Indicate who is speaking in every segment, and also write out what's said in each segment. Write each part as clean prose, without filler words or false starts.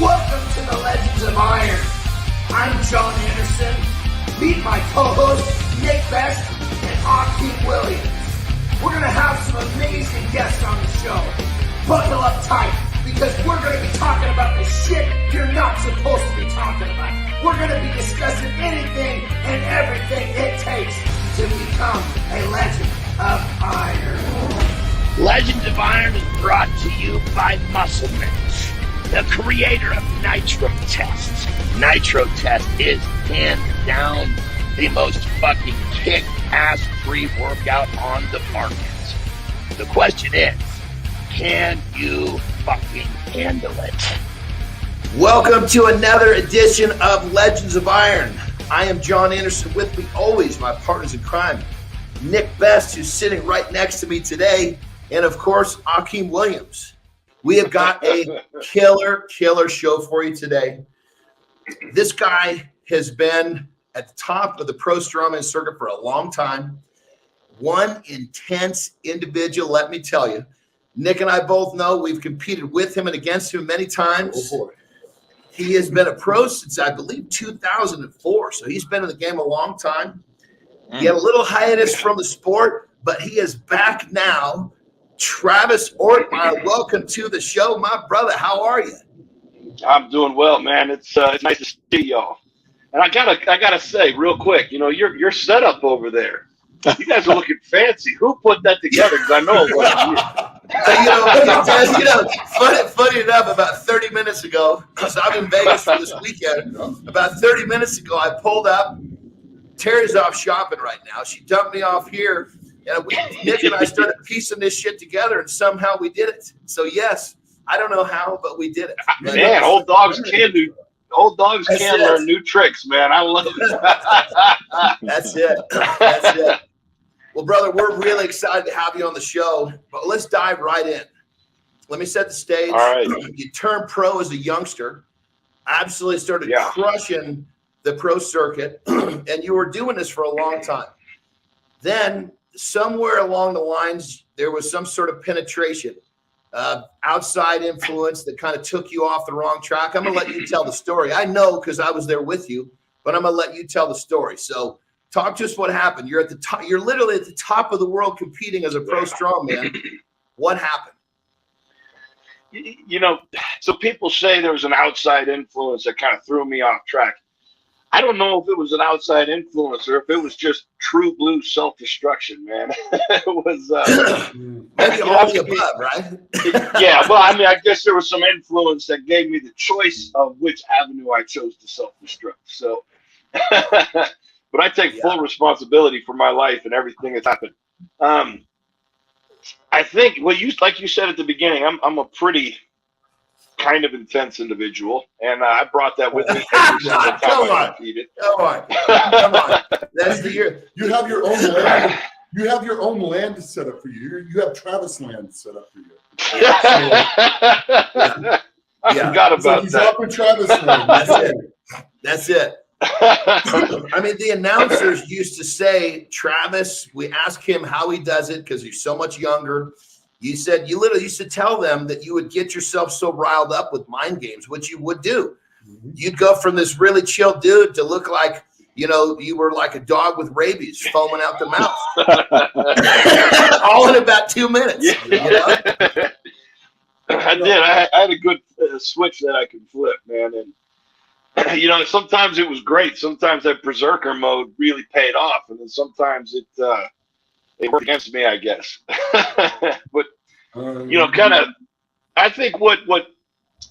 Speaker 1: Welcome to the Legends of Iron. I'm John Anderson. Meet my co-hosts, Nick Best and Akeem Williams. We're going to have some amazing guests on the show. Buckle up tight, because we're going to be talking about the shit you're not supposed to be talking about. We're going to be discussing anything and everything it takes to become a Legend of Iron.
Speaker 2: Legends of Iron is brought to you by Muscle Bench, the creator of Nitro Test. Nitro Test is hands down the most fucking kick-ass pre-workout on the market. The question is, can you fucking handle it?
Speaker 1: Welcome to another edition of Legends of Iron. I am John Anderson. With me always, my partners in crime, Nick Best, who's sitting right next to me today, and of course, Akeem Williams. We have got a killer show for you today. This guy has been at the top of the pro strongman circuit for a long time. One intense individual, let me tell you. Nick and I both know we've competed with him and against him many times.
Speaker 3: Oh boy.
Speaker 1: He has been a pro since, I believe, 2004. So he's been in the game a long time. He had a little hiatus from the sport, but he is back now. Travis Ortmayer, welcome to the show, my brother. How are you?
Speaker 4: I'm doing well, man. It's nice to see y'all. And I gotta say real quick, you know, your setup over there. You guys are looking fancy. Who put that together? Because I know it wasn't you.
Speaker 1: Funny enough, about 30 minutes ago, so I'm in Vegas for this weekend. About 30 minutes ago, I pulled up. Terry's off shopping right now. She dumped me off here. And Nick and I started piecing this shit together, and somehow we did it. So yes, I don't know how, but we did it.
Speaker 4: Man, old dogs can learn new tricks, man. I love it.
Speaker 1: That's it. Well, brother, we're really excited to have you on the show, but let's dive right in. Let me set the stage.
Speaker 4: All right.
Speaker 1: You turned pro as a youngster, absolutely started crushing the pro circuit, and you were doing this for a long time. Then somewhere along the lines, there was some sort of penetration, outside influence that kind of took you off the wrong track. I'm going to let you tell the story. I know because I was there with you, but I'm going to let you tell the story. So talk to us what happened. You're at the top. You're literally at the top of the world competing as a pro strongman. What happened?
Speaker 4: You know, so people say there was an outside influence that kind of threw me off track. I don't know if it was an outside influence or if it was just true blue self-destruction, man. It was
Speaker 1: maybe all the above, right?
Speaker 4: Yeah, well, I mean, I guess there was some influence that gave me the choice of which avenue I chose to self-destruct. So, but I take full responsibility for my life and everything that's happened. I think, well, like you said at the beginning, I'm a pretty kind of intense individual, and I brought that with me every single time I competed.
Speaker 1: Come on. That's the year.
Speaker 3: You have your own land. You have your own land set up for you. You have Travis land set up for you.
Speaker 4: I forgot about
Speaker 3: he's
Speaker 4: that.
Speaker 3: up in Travis land.
Speaker 1: That's it. I mean, the announcers used to say, Travis, we ask him how he does it because he's so much younger. You said you literally used to tell them that you would get yourself so riled up with mind games, which you would do. Mm-hmm. You'd go from this really chill dude to look like, you know, you were like a dog with rabies foaming out the mouth. All in about 2 minutes.
Speaker 4: Yeah.
Speaker 1: You know?
Speaker 4: I did. I had a good switch that I could flip, man. And, you know, sometimes it was great. Sometimes that berserker mode really paid off. And then sometimes it worked against me, I guess. But, you know, kind of, I think what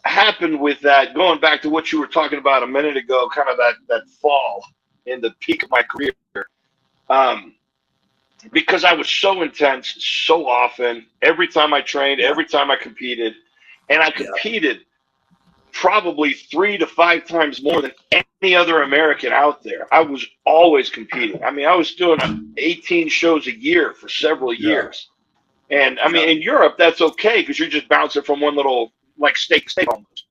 Speaker 4: happened with that, going back to what you were talking about a minute ago, kind of that fall in the peak of my career, because I was so intense so often, every time I trained, every time I competed, and I competed probably 3 to 5 times more than any other American out there. I was always competing. I mean, I was doing 18 shows a year for several years. And I mean, in Europe, that's okay because you're just bouncing from one little, like, state almost.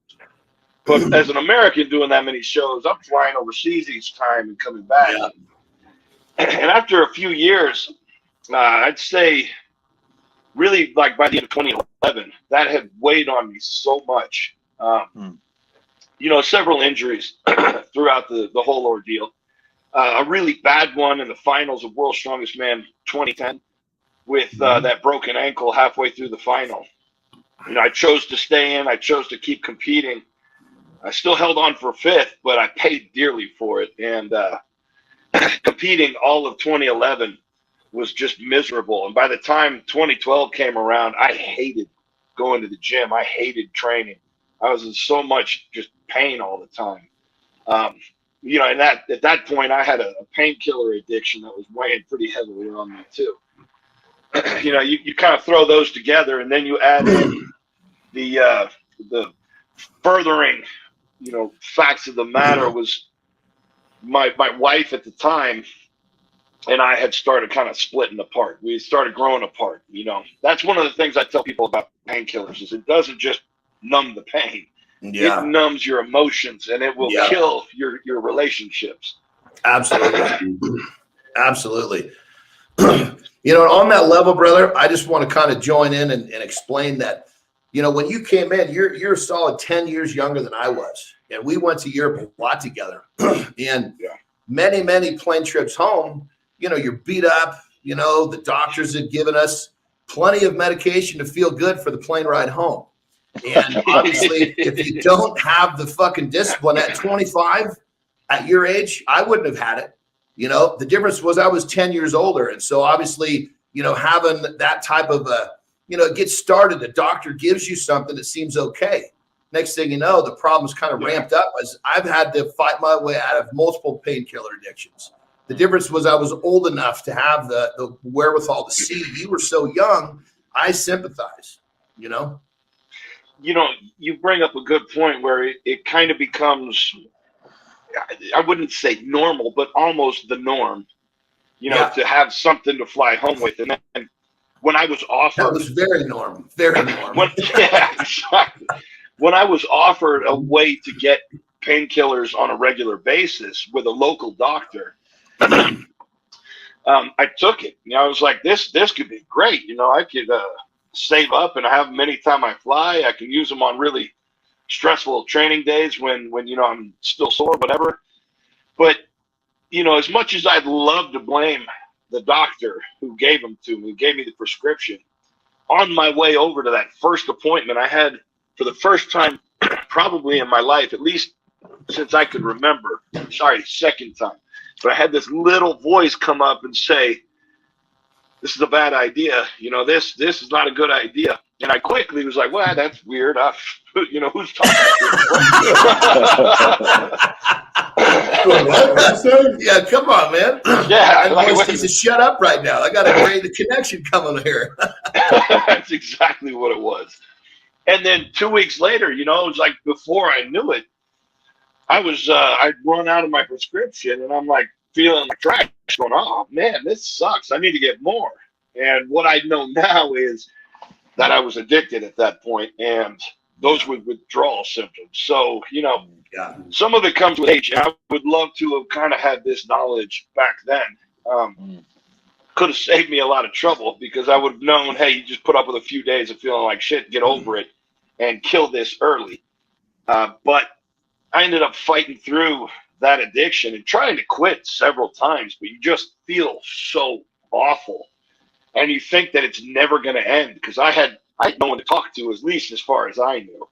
Speaker 4: But as an American doing that many shows, I'm flying overseas each time and coming back. Yeah. And after a few years, I'd say really like by the end of 2011, that had weighed on me so much. several injuries throughout the whole ordeal. A really bad one in the finals of World's Strongest Man 2010 with that broken ankle halfway through the final. I chose to stay in. I chose to keep competing. I still held on for fifth, but I paid dearly for it. And competing all of 2011 was just miserable. And by the time 2012 came around, I hated going to the gym. I hated training. I was in so much just pain all the time. And at that point, I had a painkiller addiction that was weighing pretty heavily on me too. You kind of throw those together, and then you add in the furthering, facts of the matter was my wife at the time and I had started kind of splitting apart. We started growing apart. That's one of the things I tell people about painkillers is it doesn't just numb the pain.
Speaker 1: Yeah.
Speaker 4: It numbs your emotions and it will kill your relationships.
Speaker 1: Absolutely. Absolutely. On that level, brother, I just want to kind of join in and explain that, when you came in, you're a solid 10 years younger than I was. And we went to Europe a lot together. And many, many plane trips home, you're beat up, the doctors had given us plenty of medication to feel good for the plane ride home. And obviously, if you don't have the fucking discipline at 25, at your age, I wouldn't have had it. The difference was I was 10 years older. And so obviously, having that type of it gets started, the doctor gives you something that seems okay. Next thing you know, the problem's kind of ramped up as I've had to fight my way out of multiple painkiller addictions. The difference was I was old enough to have the wherewithal to see. You were so young, I sympathize,
Speaker 4: You bring up a good point where it kind of becomes, I wouldn't say normal, but almost the norm, to have something to fly home with. And then when I was offered.
Speaker 1: That was very normal. Very normal.
Speaker 4: Exactly. When I was offered a way to get painkillers on a regular basis with a local doctor, I took it. I was like, this could be great. I could save up and have them anytime I fly. I can use them on really stressful training days when I'm still sore, whatever. But, as much as I'd love to blame the doctor who gave them to me, gave me the prescription, on my way over to that first appointment, I had, for the first time probably in my life, at least since I could remember, second time, but I had this little voice come up and say, this is a bad idea. This is not a good idea. And I quickly was like, well, that's weird. Who's talking to
Speaker 1: Yeah, come on, man.
Speaker 4: Yeah.
Speaker 1: I needs to shut up right now. I got to create the connection coming here.
Speaker 4: That's exactly what it was. And then 2 weeks later, it was like before I knew it, I'd run out of my prescription and I'm like feeling like trash going, oh man, this sucks. I need to get more. And what I know now is that I was addicted at that point and those were withdrawal symptoms. So, some of it comes with age. And I would love to have kind of had this knowledge back then. Could have saved me a lot of trouble because I would have known, hey, you just put up with a few days of feeling like shit, get over it and kill this early. But I ended up fighting through that addiction and trying to quit several times, but you just feel so awful. And you think that it's never going to end because I had no one to talk to, at least as far as I knew.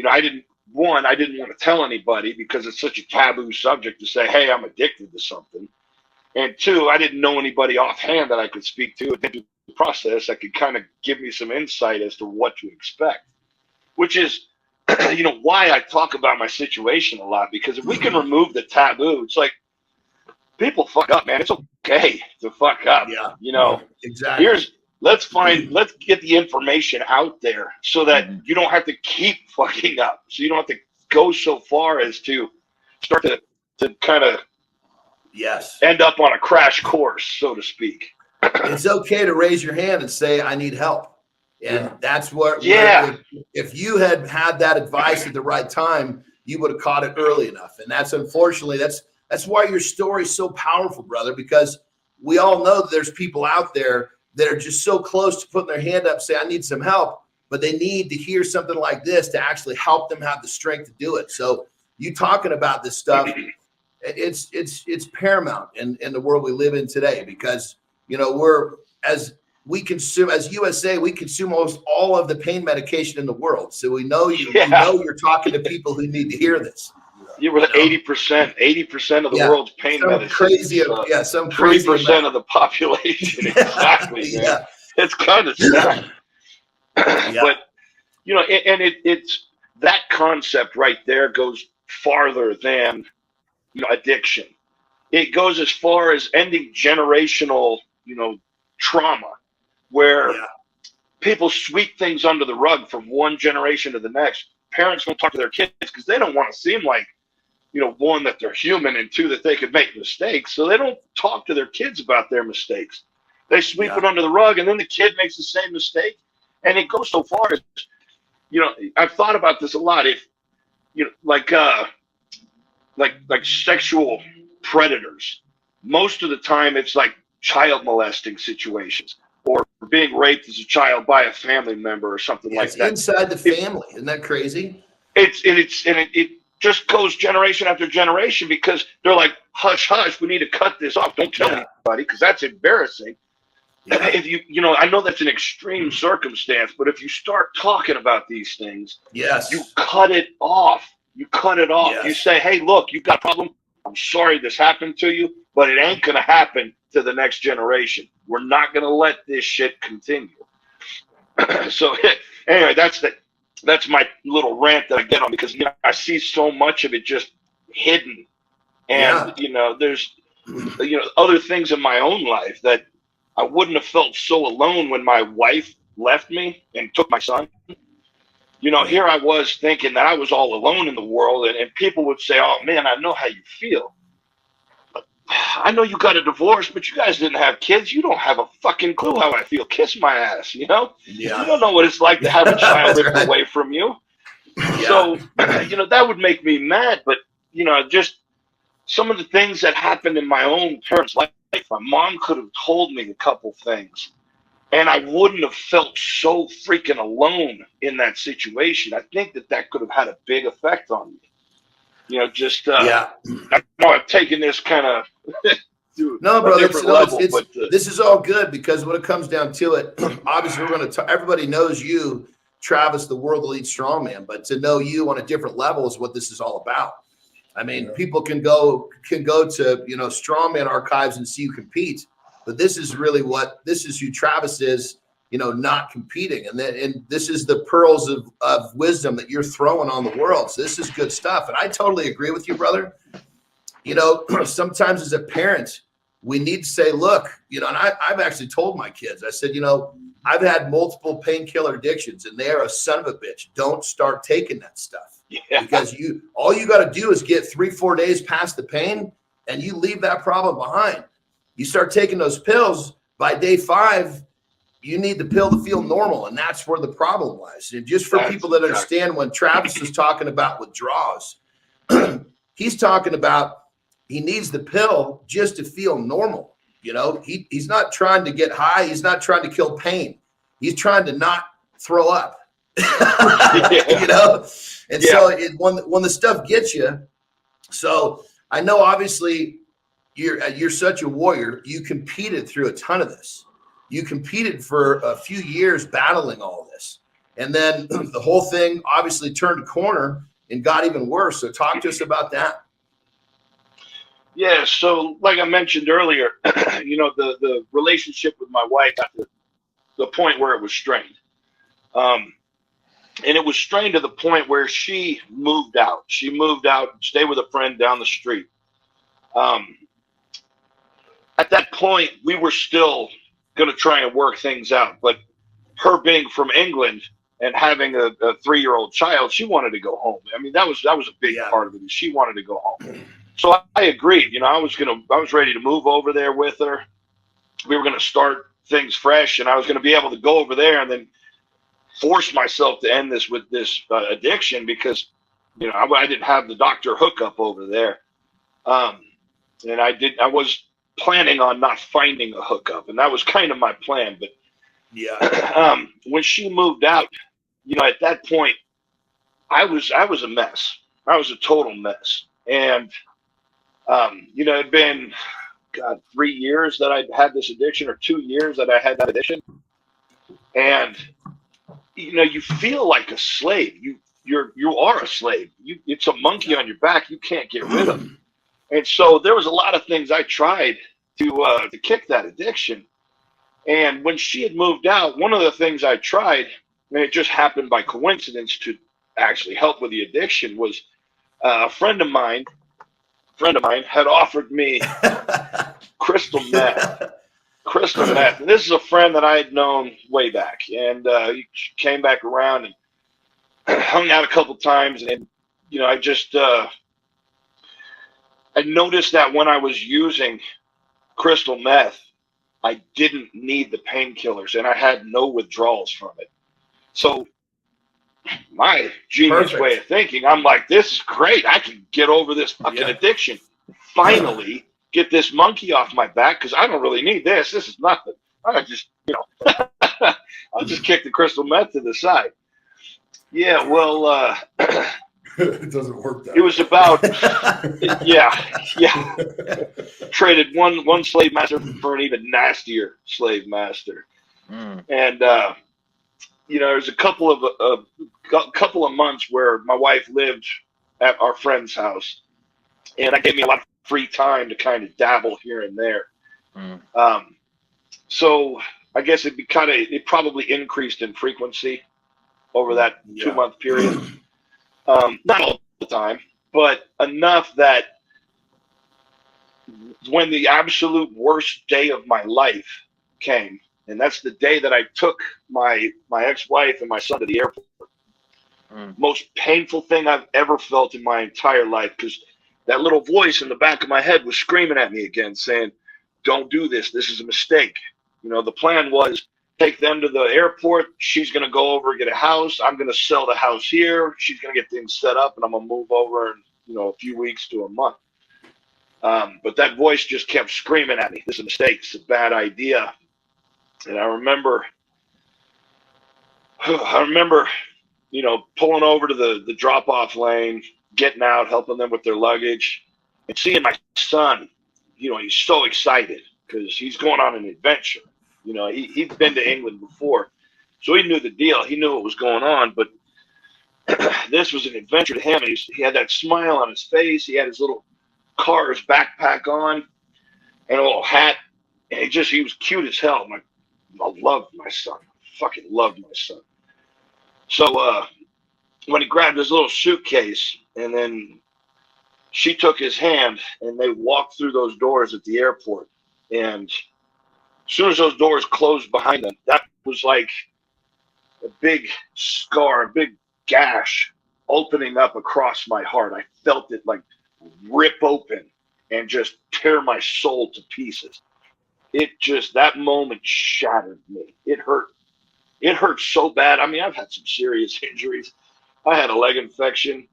Speaker 4: I didn't want to tell anybody because it's such a taboo subject to say, hey, I'm addicted to something. And two, I didn't know anybody offhand that I could speak to. And through the process, that could kind of give me some insight as to what to expect, which is, why I talk about my situation a lot, because if we can remove the taboo, it's like people fuck up, man. It's okay to fuck up.
Speaker 1: Yeah. Exactly.
Speaker 4: Let's get the information out there so that you don't have to keep fucking up. So you don't have to go so far as to start to kind of end up on a crash course, so to speak.
Speaker 1: It's okay to raise your hand and say, I need help. And that's where if you had had that advice at the right time, you would have caught it early enough. And that's unfortunately, that's why your story is so powerful, brother, because we all know that there's people out there that are just so close to putting their hand up, say, I need some help, but they need to hear something like this to actually help them have the strength to do it. So you talking about this stuff, it's paramount in the world we live in today, because as USA, we consume almost all of the pain medication in the world. So we know you're talking to people who need to hear this.
Speaker 4: You were 80% of the world's pain medicine.
Speaker 1: Crazy, some crazy
Speaker 4: 3% of the population. Exactly.
Speaker 1: Yeah.
Speaker 4: It's kind of sad. But it's that concept right there goes farther than addiction. It goes as far as ending generational trauma, where people sweep things under the rug from one generation to the next. Parents won't talk to their kids because they don't want to seem like, one, that they're human, and two, that they could make mistakes. So they don't talk to their kids about their mistakes. They sweep it under the rug, and then the kid makes the same mistake. And it goes so far as, I've thought about this a lot. If, like sexual predators, most of the time it's like child molesting situations, or being raped as a child by a family member or something like that.
Speaker 1: Inside the family. Isn't that crazy?
Speaker 4: It just goes generation after generation, because they're like, hush, hush, we need to cut this off. Don't tell anybody, because that's embarrassing. Yeah. If I know that's an extreme circumstance, but if you start talking about these things, you cut it off. You cut it off. You say, hey, look, you got a problem. I'm sorry this happened to you, but it ain't going to happen to the next generation. We're not going to let this shit continue. So anyway, that's my little rant that I get on, because I see so much of it just hidden, and there's other things in my own life that I wouldn't have felt so alone when my wife left me and took my son. Here I was thinking that I was all alone in the world, and people would say, oh man, I know how you feel. But I know you got a divorce, but you guys didn't have kids. You don't have a fucking clue how I feel. Kiss my ass, You don't know what it's like to have a child ripped away from you. So, that would make me mad. But, just some of the things that happened in my own parents' life, my mom could have told me a couple things, and I wouldn't have felt so freaking alone in that situation. I think that could have had a big effect on me. I know I've taken this kind of
Speaker 1: no, bro. This is all good, because when it comes down to it, obviously we're going to. Everybody knows you, Travis, the world elite strongman, but to know you on a different level is what this is all about. I mean, people can go to strongman archives and see you compete, but this is who Travis is. Not competing, and this is the pearls of wisdom that you're throwing on the world. So this is good stuff, and I totally agree with you, brother. Sometimes as a parent, we need to say, look, and I've actually told my kids, I said, I've had multiple painkiller addictions, and they are a son of a bitch. Don't start taking that stuff, because all you got to do is get 3-4 days past the pain, and you leave that problem behind. You start taking those pills, by day 5, you need the pill to feel normal, and that's where the problem lies. And just for people that understand, when Travis was talking about withdrawals, he's talking about he needs the pill just to feel normal. He's not trying to get high. He's not trying to kill pain. He's trying to not throw up. And so when the stuff gets you, so I know obviously you're such a warrior. You competed through a ton of this. You competed for a few years battling all this. And then the whole thing obviously turned a corner and got even worse. So talk to us about that.
Speaker 4: Yeah, so like I mentioned earlier, the relationship with my wife got to the point where it was strained. And it was strained to the point where she moved out. She moved out, stayed with a friend down the street. At that point, we were still going to try and work things out. But her being from England and having a 3-year-old child, she wanted to go home. I mean, that was a big part of it. She wanted to go home. So I agreed. I was ready to move over there with her. We were going to start things fresh, and I was going to be able to go over there and then force myself to end this with this addiction, because I didn't have the doctor hookup over there, and I was planning on not finding a hookup, and that was kind of my plan. But when she moved out, at that point, I was a mess. I was a total mess. And, you know, it'd been, God, 3 years that I'd had this addiction, or 2 years that I had that addiction. And, you know, you feel like a slave. You are a slave. It's a monkey on your back you can't get rid of. And so there was a lot of things I tried to kick that addiction. And when she had moved out, one of the things I tried, and it just happened by coincidence to actually help with the addiction, was a friend of mine had offered me crystal meth. Crystal meth. And this is a friend that I had known way back. And he came back around and hung out a couple times. And, you know, I just, I noticed that when I was using crystal meth, I didn't need the painkillers, and I had no withdrawals from it. So my genius way of thinking, I'm like, this is great. I can get over this fucking addiction. Finally get this monkey off my back, because I don't really need this. This is nothing. I just, you know, I'll just kick the crystal meth to the side. Yeah, well,
Speaker 3: it doesn't work that
Speaker 4: it was about, yeah. Traded one slave master for an even nastier slave master. And, you know, there's a couple of months where my wife lived at our friend's house, and that gave me a lot of free time to kind of dabble here and there. So I guess it probably increased in frequency over that 2-month period. Not all the time, but enough that when the absolute worst day of my life came, and that's the day that I took my ex-wife and my son to the airport. Most painful thing I've ever felt in my entire life, because that little voice in the back of my head was screaming at me again, saying, don't do this. This is a mistake. You know, the plan was take them to the airport. She's going to go over and get a house. I'm going to sell the house here. She's going to get things set up, and I'm going to move over in, you know, a few weeks to a month. But that voice just kept screaming at me, this is a mistake. It's a bad idea. And I remember, you know, pulling over to the drop-off lane, getting out, helping them with their luggage, and seeing my son. You know, he's so excited because he's going on an adventure. You know, he'd been to England before, so he knew the deal. He knew what was going on, but this was an adventure to him. He had that smile on his face. He had his little car's backpack on and a little hat, and he was cute as hell. I loved my son. Fucking loved my son. So when he grabbed his little suitcase, and then she took his hand, and they walked through those doors at the airport, and as soon as those doors closed behind them, that was like a big scar, a big gash opening up across my heart. I felt it like rip open and just tear my soul to pieces. That moment shattered me. It hurt. It hurt so bad. I mean, I've had some serious injuries. I had a leg infection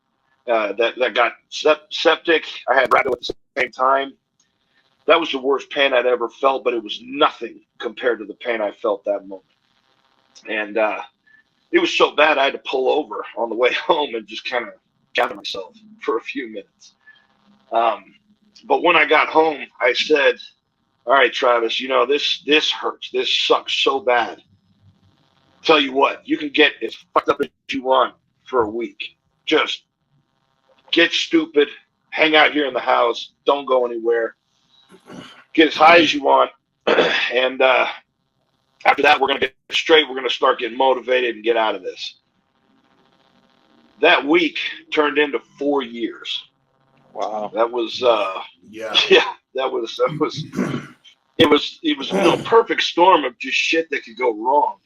Speaker 4: that got septic. I had rhabdo at the same time. That was the worst pain I'd ever felt, but it was nothing compared to the pain I felt that moment. And it was so bad I had to pull over on the way home and just kind of gather myself for a few minutes. But when I got home, I said, all right, Travis, you know, this hurts. This sucks so bad. Tell you what, you can get as fucked up as you want for a week. Just get stupid, hang out here in the house, don't go anywhere, get as high as you want, and after that, we're going to get straight. We're going to start getting motivated and get out of this. That week turned into 4 years.
Speaker 2: Wow.
Speaker 4: That was that was it was a perfect storm of just shit that could go wrong.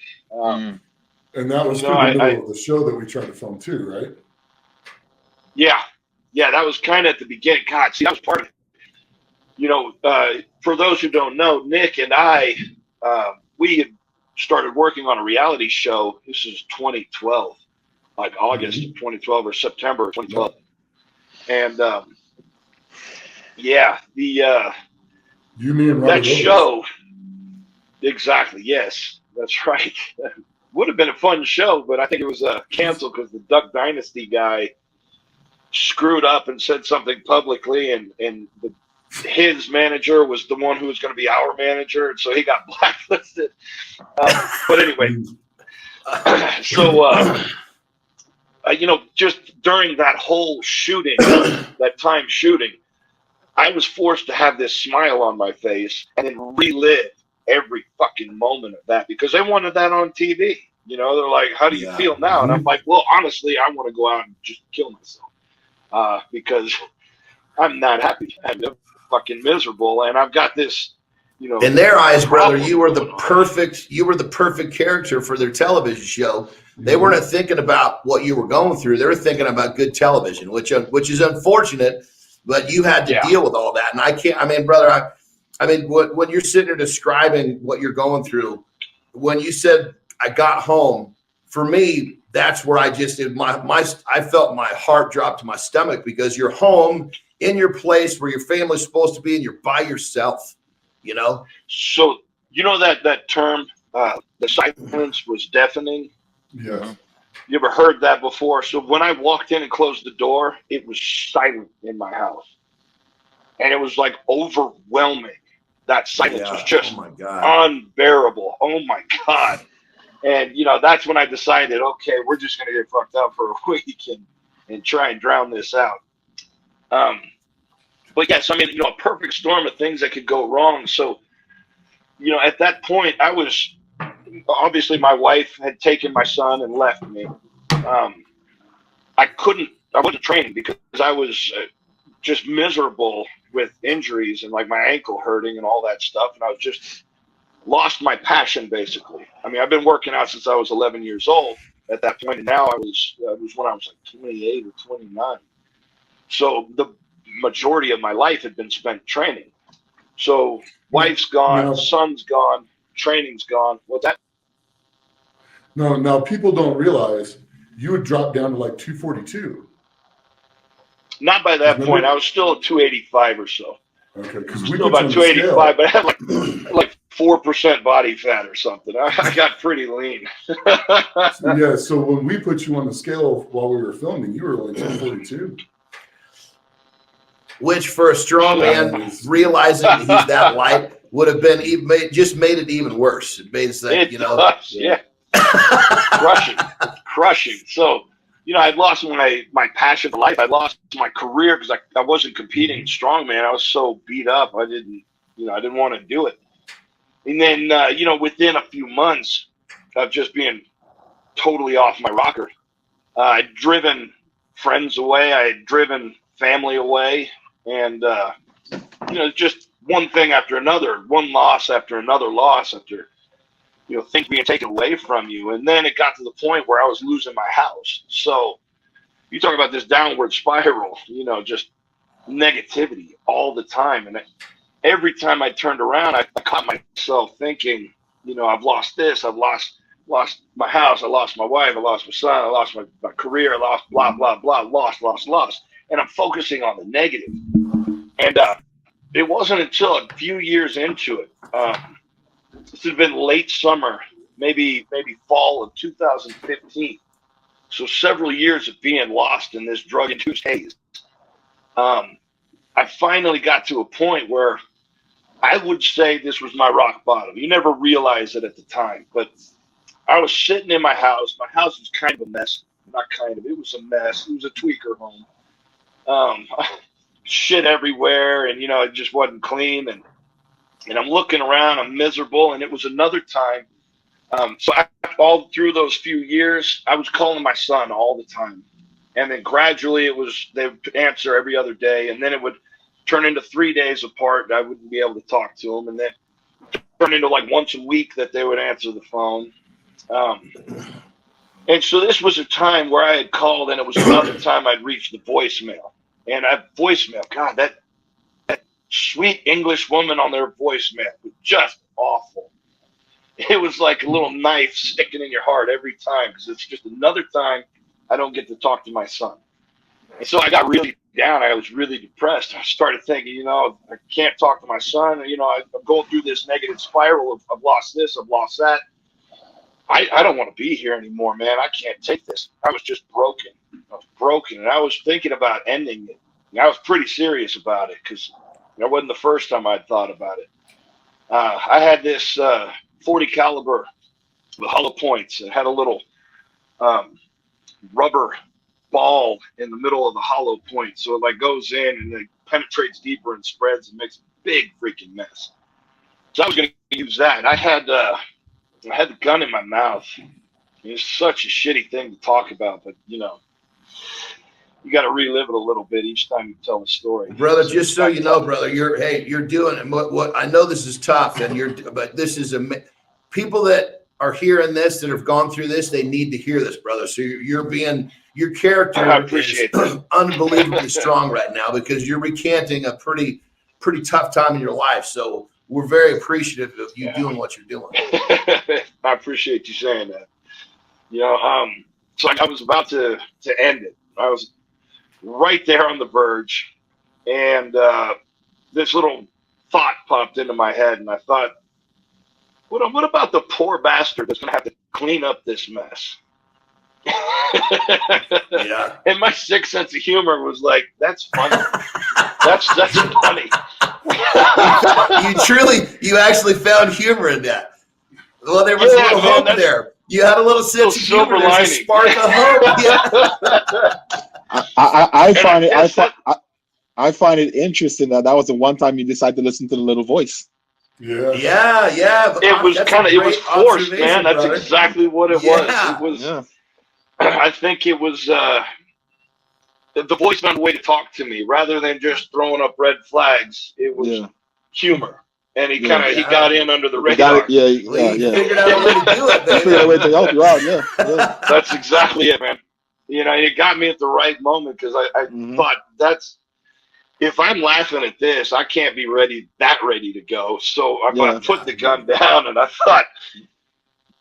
Speaker 3: And that was through the middle of the show that we tried to film too, right?
Speaker 4: Yeah, that was kind of at the beginning. God, see, that was part of it. You know, for those who don't know, Nick and I, we had started working on a reality show. This is 2012, like August of 2012 or September of 2012. And
Speaker 3: you, me, and
Speaker 4: that show, exactly. Yes, that's right. Would have been a fun show, but I think it was canceled because the Duck Dynasty guy screwed up and said something publicly, and his manager was the one who was going to be our manager, and so he got blacklisted. But anyway, so just during that whole shooting, that time shooting, I was forced to have this smile on my face and then relive every fucking moment of that, because they wanted that on TV. They're like, how do you feel now? And I'm like, well, honestly, I want to go out and just kill myself because I'm not happy. I'm fucking miserable, and I've got this,
Speaker 1: in their eyes, brother, you were the perfect character for their television show. They weren't thinking about what you were going through. They were thinking about good television, which is unfortunate, but you had to deal with all that. And brother, when you're sitting there describing what you're going through, when you said, I got home, for me, that's where I just did I felt my heart drop to my stomach, because you're home in your place where your family's supposed to be, and you're by yourself,
Speaker 4: So, that term, the silence was deafening.
Speaker 3: Yeah.
Speaker 4: You ever heard that before? So when I walked in and closed the door, it was silent in my house. And it was like overwhelming. That silence was just unbearable. Oh my God. And, that's when I decided, okay, we're just going to get fucked up for a week and try and drown this out. But yes, a perfect storm of things that could go wrong. So, at that point, obviously my wife had taken my son and left me. I wasn't training because I was just miserable with injuries and like my ankle hurting and all that stuff. And I was just lost my passion, basically. I've been working out since I was 11 years old at that point. And now I was when I was like 28 or 29. So the majority of my life had been spent training. So wife's gone, son's gone, training's gone. What's that?
Speaker 3: No, now people don't realize you would drop down to like 242.
Speaker 4: Not by that point. I was still at 285 or so.
Speaker 3: Okay, because we
Speaker 4: still about 285, but I had like 4% body fat or something. I got pretty lean.
Speaker 3: So when we put you on the scale while we were filming, you were only 242.
Speaker 1: Which for a strong man, realizing he's that light would have been made it even worse. It made it crushing. So, I'd lost my passion for life. I lost my career because I wasn't competing in strongman. I was so beat up. I didn't want to do it. And then, within a few months of just being totally off my rocker, I'd driven friends away. I had driven family away. And, just one thing after another, one loss after another loss after, things being taken away from you. And then it got to the point where I was losing my house. So you talk about this downward spiral, just negativity all the time. And every time I turned around, I caught myself thinking, I've lost this, I've lost my house, I lost my wife, I lost my son, I lost my career, I lost blah, blah, blah, lost. And I'm focusing on the negative. And it wasn't until a few years into it, this had been late summer, maybe fall of 2015. So several years of being lost in this drug-induced haze. I finally got to a point where I would say this was my rock bottom. You never realize it at the time, but I was sitting in my house. My house was kind of a mess. Not kind of, it was a mess. It was a tweaker home. Shit everywhere, and it just wasn't clean. And I'm looking around, I'm miserable. And it was another time. So all through those few years, I was calling my son all the time. And then gradually they would answer every other day. And then it would turn into 3 days apart. I wouldn't be able to talk to him. And then turn into like once a week that they would answer the phone. And so this was a time where I had called, and it was another time I'd reached the voicemail. And voicemail, God, that sweet English woman on their voicemail was just awful. It was like a little knife sticking in your heart every time, because it's just another time I don't get to talk to my son. And so I got really down. I was really depressed. I started thinking, I can't talk to my son. I'm going through this negative spiral of I've lost this, I've lost that.
Speaker 4: I don't want to be here anymore, man. I can't take this. I was just broken. I was broken, and I was thinking about ending it. And I was pretty serious about it because that wasn't the first time I'd thought about it. I had this 40 caliber with hollow points. It had a little rubber ball in the middle of the hollow point, so it like goes in and it penetrates deeper and spreads and makes a big freaking mess. So I was going to use that. I had the gun in my mouth. It's such a shitty thing to talk about, but you know, you got to relive it a little bit each time you tell the story.
Speaker 1: Brother, just so you know, brother, you're doing it. What I know, this is tough, but this is people that are hearing this, that have gone through this, they need to hear this, brother. So your character is unbelievably strong right now, because you're recanting a pretty tough time in your life. So we're very appreciative of you doing what you're doing.
Speaker 4: I appreciate you saying that. You know, so I was about to end it. I was right there on the verge, and this little thought popped into my head, and I thought, what about the poor bastard that's going to have to clean up this mess?
Speaker 1: Yeah.
Speaker 4: And my sick sense of humor was like, that's funny. that's funny.
Speaker 1: You actually found humor in that. Well, there was a little hope there. You had a little sense of humor. There's a spark of hope. Yeah.
Speaker 5: I find it interesting that was the one time you decided to listen to the little voice.
Speaker 1: Yeah.
Speaker 4: It was forced, man. That's brother. Exactly what it was. It was.
Speaker 5: Yeah.
Speaker 4: I think it was the voice found a way to talk to me rather than just throwing up red flags. It was humor, and he got in under the radar.
Speaker 1: He figured out a way to do it.
Speaker 5: Figured out a way to help you out. Yeah.
Speaker 4: That's exactly it, man. You know, it got me at the right moment, because I thought, if I'm laughing at this, I can't be ready to go. So I put the gun down, and I thought,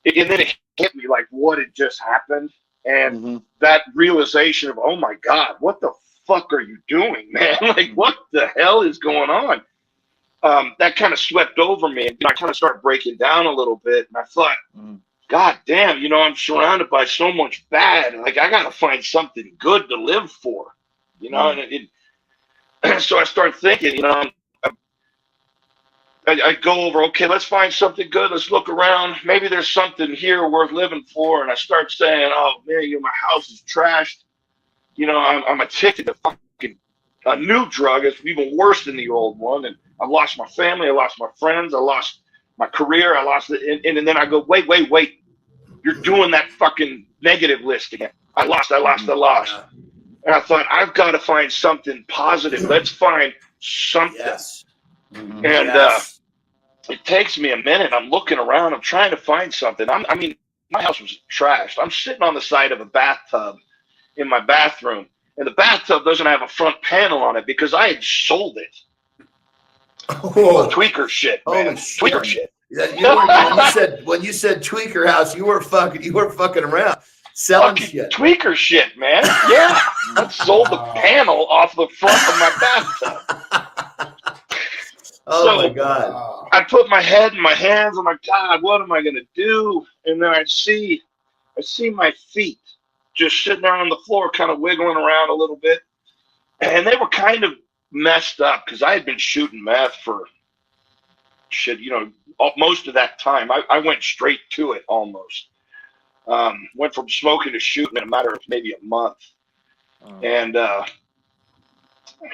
Speaker 4: and then it hit me like what had just happened. And that realization of, oh my God, what the fuck are you doing, man? Like, what the hell is going on? That kind of swept over me, and I kind of started breaking down a little bit. And I thought, God damn, you know, I'm surrounded by so much bad. Like, I got to find something good to live for, you know? And so I started thinking, you know, I go over, okay, let's find something good. Let's look around. Maybe there's something here worth living for. And I start saying, oh, man, you know, my house is trashed. You know, I'm addicted to fucking a new drug. It's even worse than the old one. And I lost my family. I lost my friends. I lost my career. I lost it. And then I go, wait. You're doing that fucking negative list again. I lost. And I thought, I've got to find something positive. Let's find something.
Speaker 1: Yes.
Speaker 4: And it takes me a minute. I'm looking around. I'm trying to find something. I mean, my house was trashed. I'm sitting on the side of a bathtub in my bathroom, and the bathtub doesn't have a front panel on it because I had sold it.
Speaker 1: Oh,
Speaker 4: tweaker shit, man. Tweaker shit.
Speaker 1: When you said tweaker house, you were fucking around. Selling
Speaker 4: fucking
Speaker 1: shit.
Speaker 4: Tweaker shit, man. Yeah. I sold the panel off the front of my bathtub.
Speaker 1: My God.
Speaker 4: I put my head in my hands. I'm like, God, what am I going to do? And then I see my feet just sitting there on the floor, kind of wiggling around a little bit. And they were kind of messed up because I had been shooting meth for shit, you know, most of that time. I went straight to it almost. Went from smoking to shooting in a matter of maybe a month. And,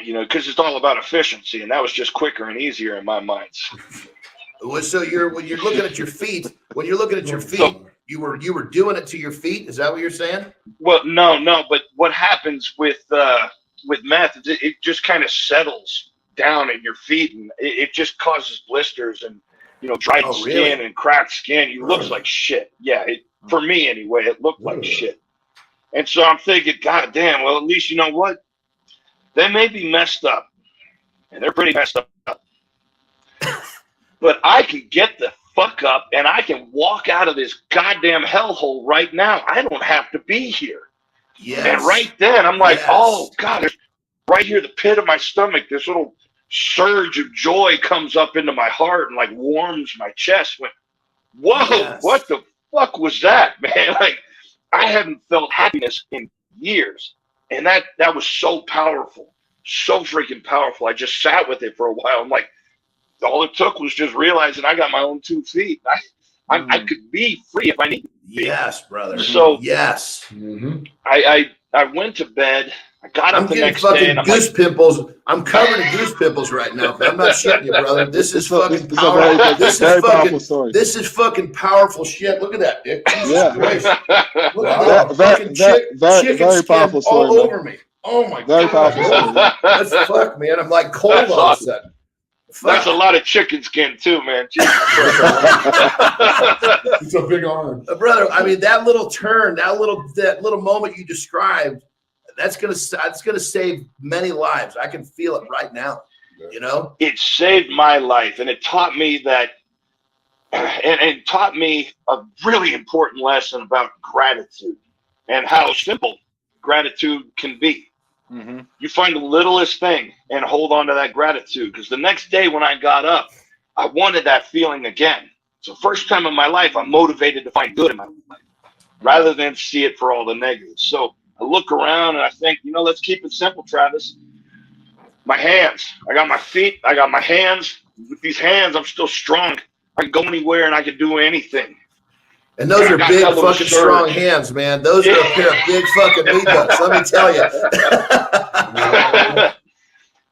Speaker 4: you know, because it's all about efficiency, and that was just quicker and easier in my mind.
Speaker 1: So when you're looking at your feet, you were doing it to your feet. Is that what you're saying?
Speaker 4: Well, no. But what happens with meth is it just kind of settles down in your feet, and it just causes blisters and, you know, dried skin and cracked skin. You looks like shit. Yeah, for me anyway, it looked like shit. And so I'm thinking, God damn. Well, at least you know what. They may be messed up, and they're pretty messed up. But I can get the fuck up, and I can walk out of this goddamn hellhole right now. I don't have to be here.
Speaker 1: Yes.
Speaker 4: And right then, I'm like, oh, God, there's right here, the pit of my stomach, this little surge of joy comes up into my heart and, like, warms my chest. Went, whoa, what the fuck was that, man? Like, I hadn't felt happiness in years. And that was so powerful, so freaking powerful. I just sat with it for a while. I'm like, all it took was just realizing I got my own 2 feet. I could be free if I need to be.
Speaker 1: Yes, brother.
Speaker 4: So
Speaker 1: yes.
Speaker 4: I went to bed. I got up the next day, and I'm
Speaker 1: goose
Speaker 4: like,
Speaker 1: pimples. I'm covered in goose pimples right now. I'm not shitting you, brother. This is fucking
Speaker 5: This is a
Speaker 1: powerful.
Speaker 5: very powerful story.
Speaker 1: This is fucking powerful shit. Look at that, Dick.
Speaker 5: Yeah.
Speaker 1: Look at that fucking chicken
Speaker 5: very powerful
Speaker 1: skin
Speaker 5: story,
Speaker 1: all
Speaker 5: man.
Speaker 1: over me. Oh my
Speaker 5: Very
Speaker 1: god.
Speaker 5: powerful story.
Speaker 1: That's fuck, man. I'm like cold
Speaker 4: That's
Speaker 1: all
Speaker 4: awesome.
Speaker 1: of a sudden.
Speaker 4: that's a
Speaker 1: Fuck.
Speaker 4: lot of chicken skin too, man. Jesus Christ.
Speaker 3: It's a big arm.
Speaker 1: Brother, I mean that little turn, that little moment you described, that's gonna save many lives. I can feel it right now. You know,
Speaker 4: It saved my life, and it taught me that, and taught me a really important lesson about gratitude and how simple gratitude can be.
Speaker 5: Mm-hmm.
Speaker 4: You find the littlest thing and hold on to that gratitude, because the next day when I got up, I wanted that feeling again. It's the first time in my life I'm motivated to find good in my life rather than see it for all the negatives. So I look around and I think, let's keep it simple, Travis. My hands, I got my feet, I got my hands. With these hands, I'm still strong. I can go anywhere and I can do anything.
Speaker 1: and those
Speaker 4: I
Speaker 1: are
Speaker 4: got
Speaker 1: big
Speaker 4: that little
Speaker 1: fucking
Speaker 4: surge.
Speaker 1: strong hands, man. Those are a pair of big fucking meat hooks. Let me tell you.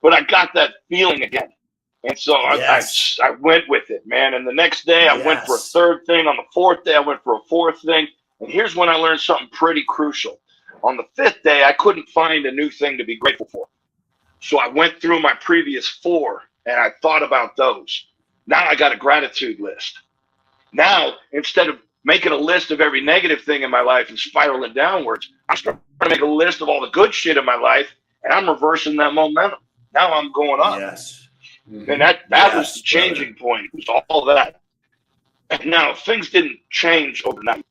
Speaker 4: But I got that feeling again. And so
Speaker 1: Yes.
Speaker 4: I went with it, man. And the next day I went for a
Speaker 1: Yes.
Speaker 4: third thing. On the fourth day, I went for a fourth thing. And here's when I learned something pretty crucial. On the fifth day, I couldn't find a new thing to be grateful for. So I went through my previous 4 and I thought about those. Now I got a gratitude list. Now, instead of making a list of every negative thing in my life and spiraling downwards, I'm starting to make a list of all the good shit in my life, and I'm reversing that momentum. Now I'm going up.
Speaker 1: Yes.
Speaker 4: And that
Speaker 1: Yes,
Speaker 4: was the changing point. It was all that. Now, things didn't change overnight.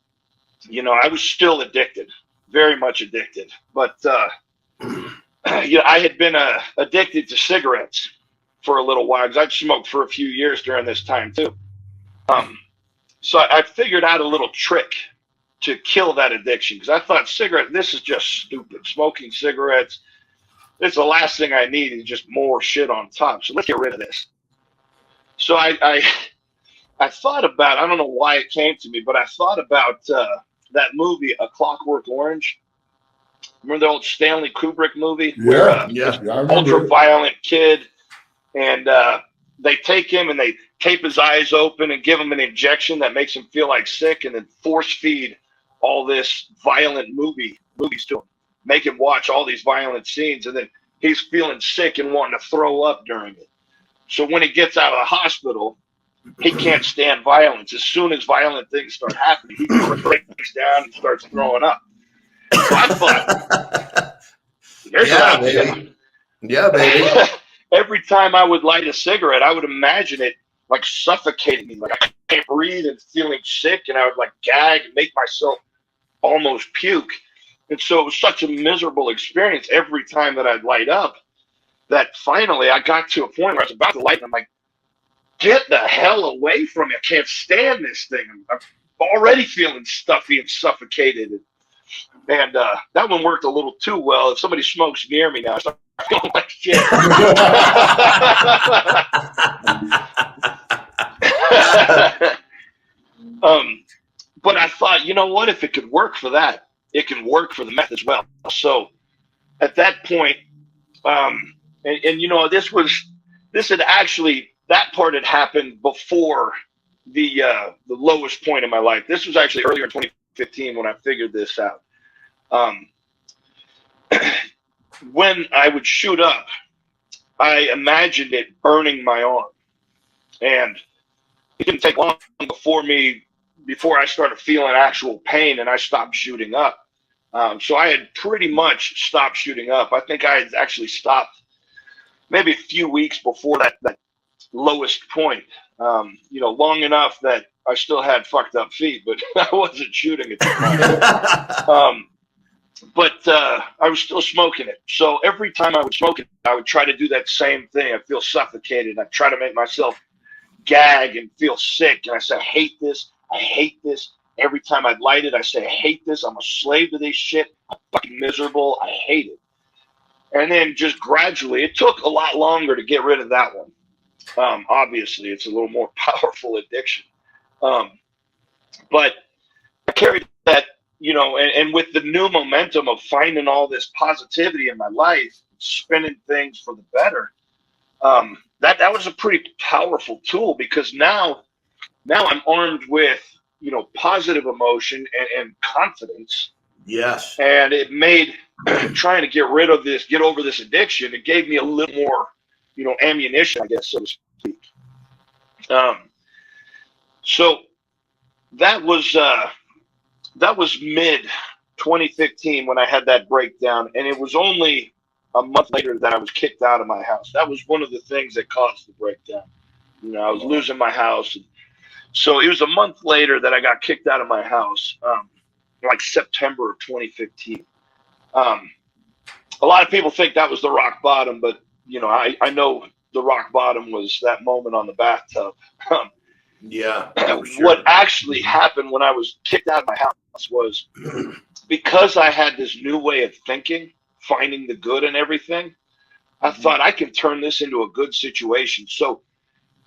Speaker 4: I was still addicted, very much addicted. But, I had been addicted to cigarettes for a little while, because I'd smoked for a few years during this time, too. So I figured out a little trick to kill that addiction, because I thought this is just stupid. Smoking cigarettes, it's the last thing I need is just more shit on top. So let's get rid of this. So I thought about, I don't know why it came to me, but I thought about that movie, A Clockwork Orange. Remember the old Stanley Kubrick movie? Where,
Speaker 3: I remember.
Speaker 4: ultra-violent kid, and they take him and they tape his eyes open and give him an injection that makes him feel like sick, and then force feed all this violent movies to him. Make him watch all these violent scenes, and then he's feeling sick and wanting to throw up during it. So when he gets out of the hospital, he can't stand violence. As soon as violent things start happening, he breaks down and starts throwing up. So I thought, there's an idea.
Speaker 1: Baby. Yeah, baby.
Speaker 4: Every time I would light a cigarette, I would imagine it like suffocating me. Like I can't breathe and feeling sick, and I would like gag and make myself almost puke. And so it was such a miserable experience every time that I'd light up, that finally I got to a point where I was about to light, and I'm like, get the hell away from me. I can't stand this thing. I'm already feeling stuffy and suffocated. And that one worked a little too well. If somebody smokes near me now, I start feeling like shit. But I thought, you know what? If it could work for that, it can work for the meth as well. So at that point, that part had happened before the lowest point in my life. This was actually earlier in 2015 when I figured this out. When I would shoot up, I imagined it burning my arm, and it didn't take long before I started feeling actual pain, and I stopped shooting up. So I had pretty much stopped shooting up. I think I had actually stopped maybe a few weeks before that lowest point, long enough that I still had fucked up feet, but I wasn't shooting at the time. But I was still smoking it. So every time I would smoke it, I would try to do that same thing. I'd feel suffocated. I'd try to make myself gag and feel sick. And I said, I hate this. I hate this. Every time I'd light it, I say, I hate this. I'm a slave to this shit. I'm fucking miserable. I hate it. And then just gradually, it took a lot longer to get rid of that one. Obviously, it's a little more powerful addiction. But I carried that, you know, and with the new momentum of finding all this positivity in my life, spinning things for the better, that was a pretty powerful tool, because now I'm armed with, you know, positive emotion and confidence.
Speaker 1: Yes.
Speaker 4: And it made trying to get over this addiction, it gave me a little more, you know, ammunition, I guess, so to speak. So that was mid 2015 when I had that breakdown, and it was only a month later that I was kicked out of my house. That was one of the things that caused the breakdown. You know, I was losing my house. So it was a month later that I got kicked out of my house, like September of 2015. A lot of people think that was the rock bottom, but, you know, I know the rock bottom was that moment on the bathtub.
Speaker 1: Yeah.
Speaker 4: What actually happened when I was kicked out of my house was, because I had this new way of thinking, finding the good in everything, I thought I can turn this into a good situation. So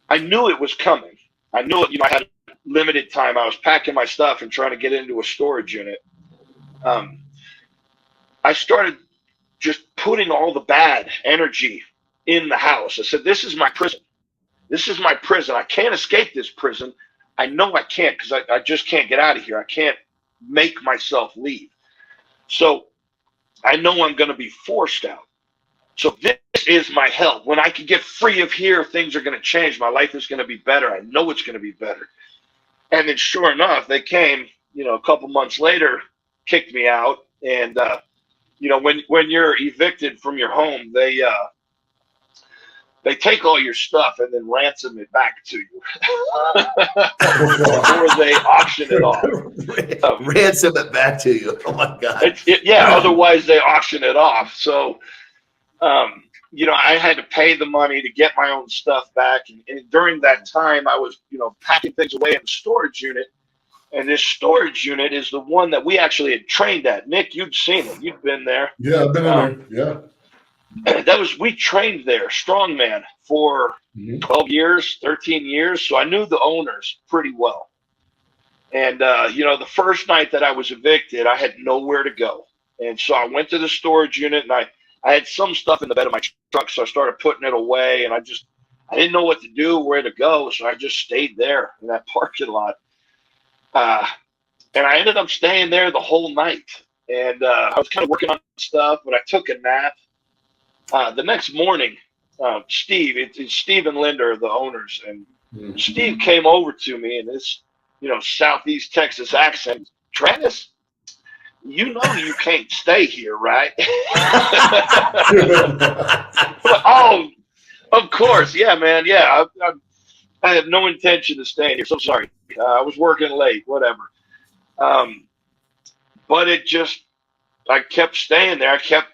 Speaker 4: I knew it was coming. I knew it, you know, I had limited time. I was packing my stuff and trying to get into a storage unit. I started just putting all the bad energy in the house. I said, this is my prison. This is my prison. I can't escape this prison. I know I can't, because I just can't get out of here. I can't make myself leave. So I know I'm going to be forced out. So this is my hell. When I can get free of here, things are going to change. My life is going to be better. I know it's going to be better. And then sure enough, they came, you know, a couple months later, kicked me out. And, you know, when you're evicted from your home, they take all your stuff and then ransom it back to you. Or they auction it off.
Speaker 1: Ransom it back to you. Oh, my God.
Speaker 4: Otherwise they auction it off. So, you know, I had to pay the money to get my own stuff back. And during that time, I was, you know, packing things away in the storage unit. And this storage unit is the one that we actually had trained at. Nick, you'd seen it. You'd been there.
Speaker 3: Yeah, I've been in there. Yeah.
Speaker 4: We trained there, strongman, for 12 years, 13 years. So I knew the owners pretty well. And, you know, the first night that I was evicted, I had nowhere to go. And so I went to the storage unit, and I had some stuff in the bed of my truck. So I started putting it away, and I didn't know what to do, where to go. So I just stayed there in that parking lot. And I ended up staying there the whole night. And I was kind of working on stuff, but I took a nap. The next morning, Steve and Linda are the owners, and Steve came over to me in this, you know, Southeast Texas accent. Travis, you know you can't stay here, right? Oh, of course, yeah, man, yeah. I have no intention of staying here. So sorry. I was working late, whatever. But I kept staying there. I kept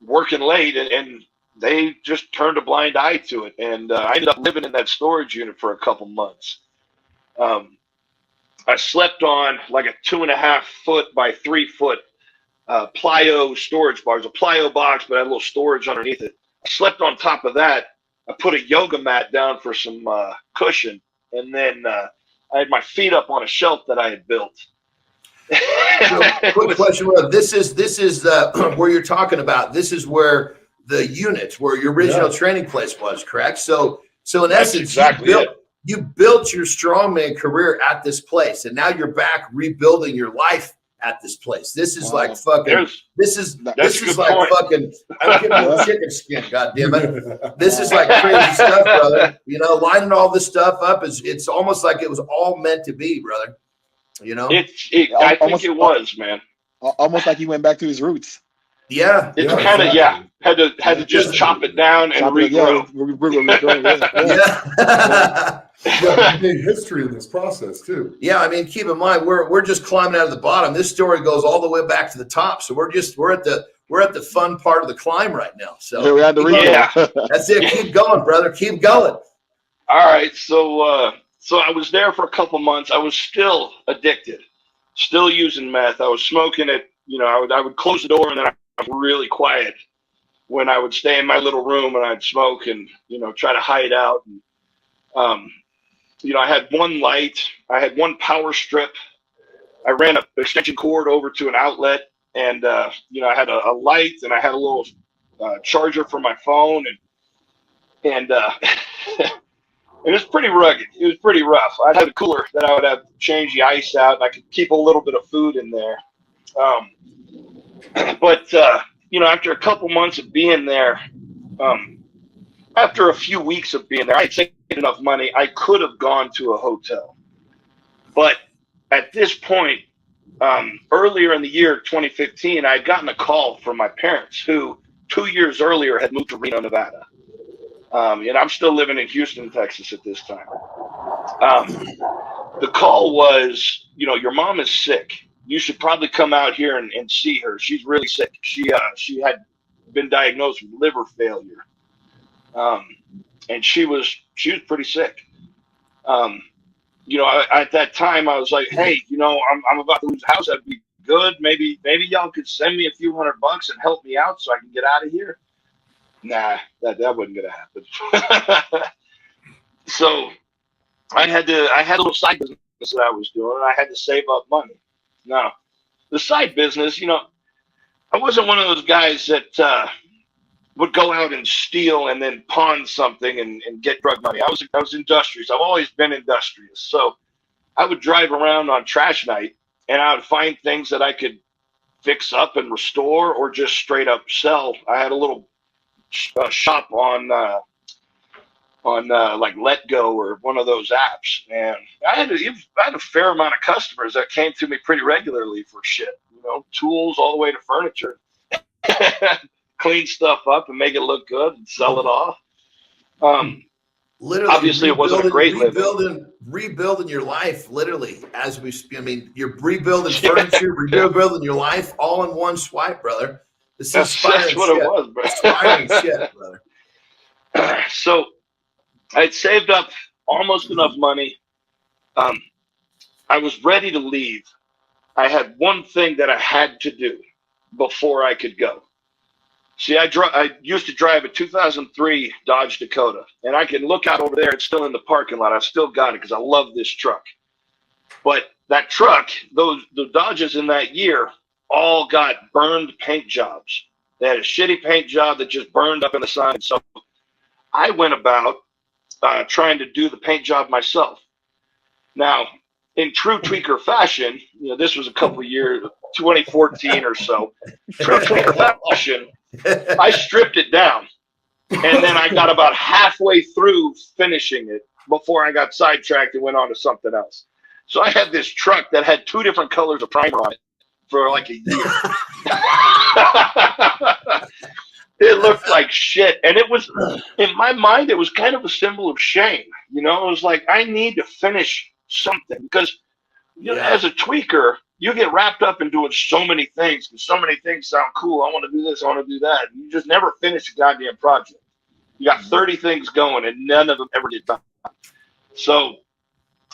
Speaker 4: working late, and they just turned a blind eye to it. And I ended up living in that storage unit for a couple months. I slept on like a 2.5 foot by 3 foot plyo storage bar. It was a plyo box, but I had a little storage underneath it. I slept on top of that. I put a yoga mat down for some cushion, and then I had my feet up on a shelf that I had built.
Speaker 1: So, quick question, Rob. This is where you're talking about. This is where the unit, where your original training place was, correct? So in essence,
Speaker 4: exactly
Speaker 1: you built your strongman career at this place, and now you're back rebuilding your life at this place. This is like fucking. This is like fucking. I'm getting a chicken skin. God damn it! This is like crazy stuff, brother. You know, lining all this stuff up it's almost like it was all meant to be, brother. You know,
Speaker 4: I think it was, man.
Speaker 5: Almost like he went back to his roots.
Speaker 1: Yeah,
Speaker 4: it's kind of had to just chop it down and regrow.
Speaker 3: Yeah, made history in this process too.
Speaker 1: Yeah, I mean, keep in mind we're just climbing out of the bottom. This story goes all the way back to the top. So we're at the fun part of the climb right now. So
Speaker 5: we're at the
Speaker 1: that's it. Keep going, brother. Keep going.
Speaker 4: All right, so I was there for a couple months. I was still addicted. still using meth. I was smoking it. You know, I would close the door and then I was really quiet when I would stay in my little room and I'd smoke and, you know, try to hide out. And, you know, I had one light, I had one power strip. I ran an extension cord over to an outlet, and, you know, I had a light and I had a little charger for my phone, and it was pretty rugged. It was pretty rough. I had a cooler that I would have to change the ice out, and I could keep a little bit of food in there. But you know, after a couple months of being there, after a few weeks of being there, I had saved enough money. I could have gone to a hotel. But at this point, earlier in the year 2015, I had gotten a call from my parents who 2 years earlier had moved to Reno, Nevada. And I'm still living in Houston, Texas at this time. The call was, you know, your mom is sick. You should probably come out here and see her. She's really sick. She had been diagnosed with liver failure. And she was pretty sick. You know, at that time I was like, hey, you know, I'm about to lose a house. That'd be good. Maybe y'all could send me a few $100 and help me out so I can get out of here. Nah, that wasn't gonna happen. So I had a little side business that I was doing, and I had to save up money. Now, the side business, you know, I wasn't one of those guys that would go out and steal and then pawn something and get drug money. I was industrious. I've always been industrious. So I would drive around on trash night, and I would find things that I could fix up and restore or just straight up sell. I had a little shop on like Let Go or one of those apps, and I had a fair amount of customers that came to me pretty regularly for shit, you know, tools all the way to furniture. Clean stuff up and make it look good and sell it off.
Speaker 1: Literally,
Speaker 4: obviously it wasn't a great living.
Speaker 1: Rebuilding your life, literally, as we speak. I mean, you're rebuilding furniture, rebuilding your life, all in one swipe, brother. This is
Speaker 4: that's what
Speaker 1: shit.
Speaker 4: It was, bro.
Speaker 1: Inspiring shit, brother.
Speaker 4: So I'd saved up almost enough money. I was ready to leave. I had one thing that I had to do before I could go. See, I used to drive a 2003 Dodge Dakota, and I can look out over there. It's still in the parking lot. I've still got it because I love this truck. But that truck, the Dodges in that year, all got burned paint jobs. They had a shitty paint job that just burned up in the sun. So I went about trying to do the paint job myself. Now, in true tweaker fashion, you know, this was a couple of years, 2014 or so. True tweaker fashion, I stripped it down, and then I got about halfway through finishing it before I got sidetracked and went on to something else. So I had this truck that had 2 different colors of primer on it for like a year. It looked like shit, and it was, in my mind, it was kind of a symbol of shame. You know, it was like, I need to finish something, because you know, as a tweaker, you get wrapped up in doing so many things, and so many things sound cool. I want to do this, I want to do that. And you just never finish a goddamn project. You got 30 things going, and none of them ever get done. So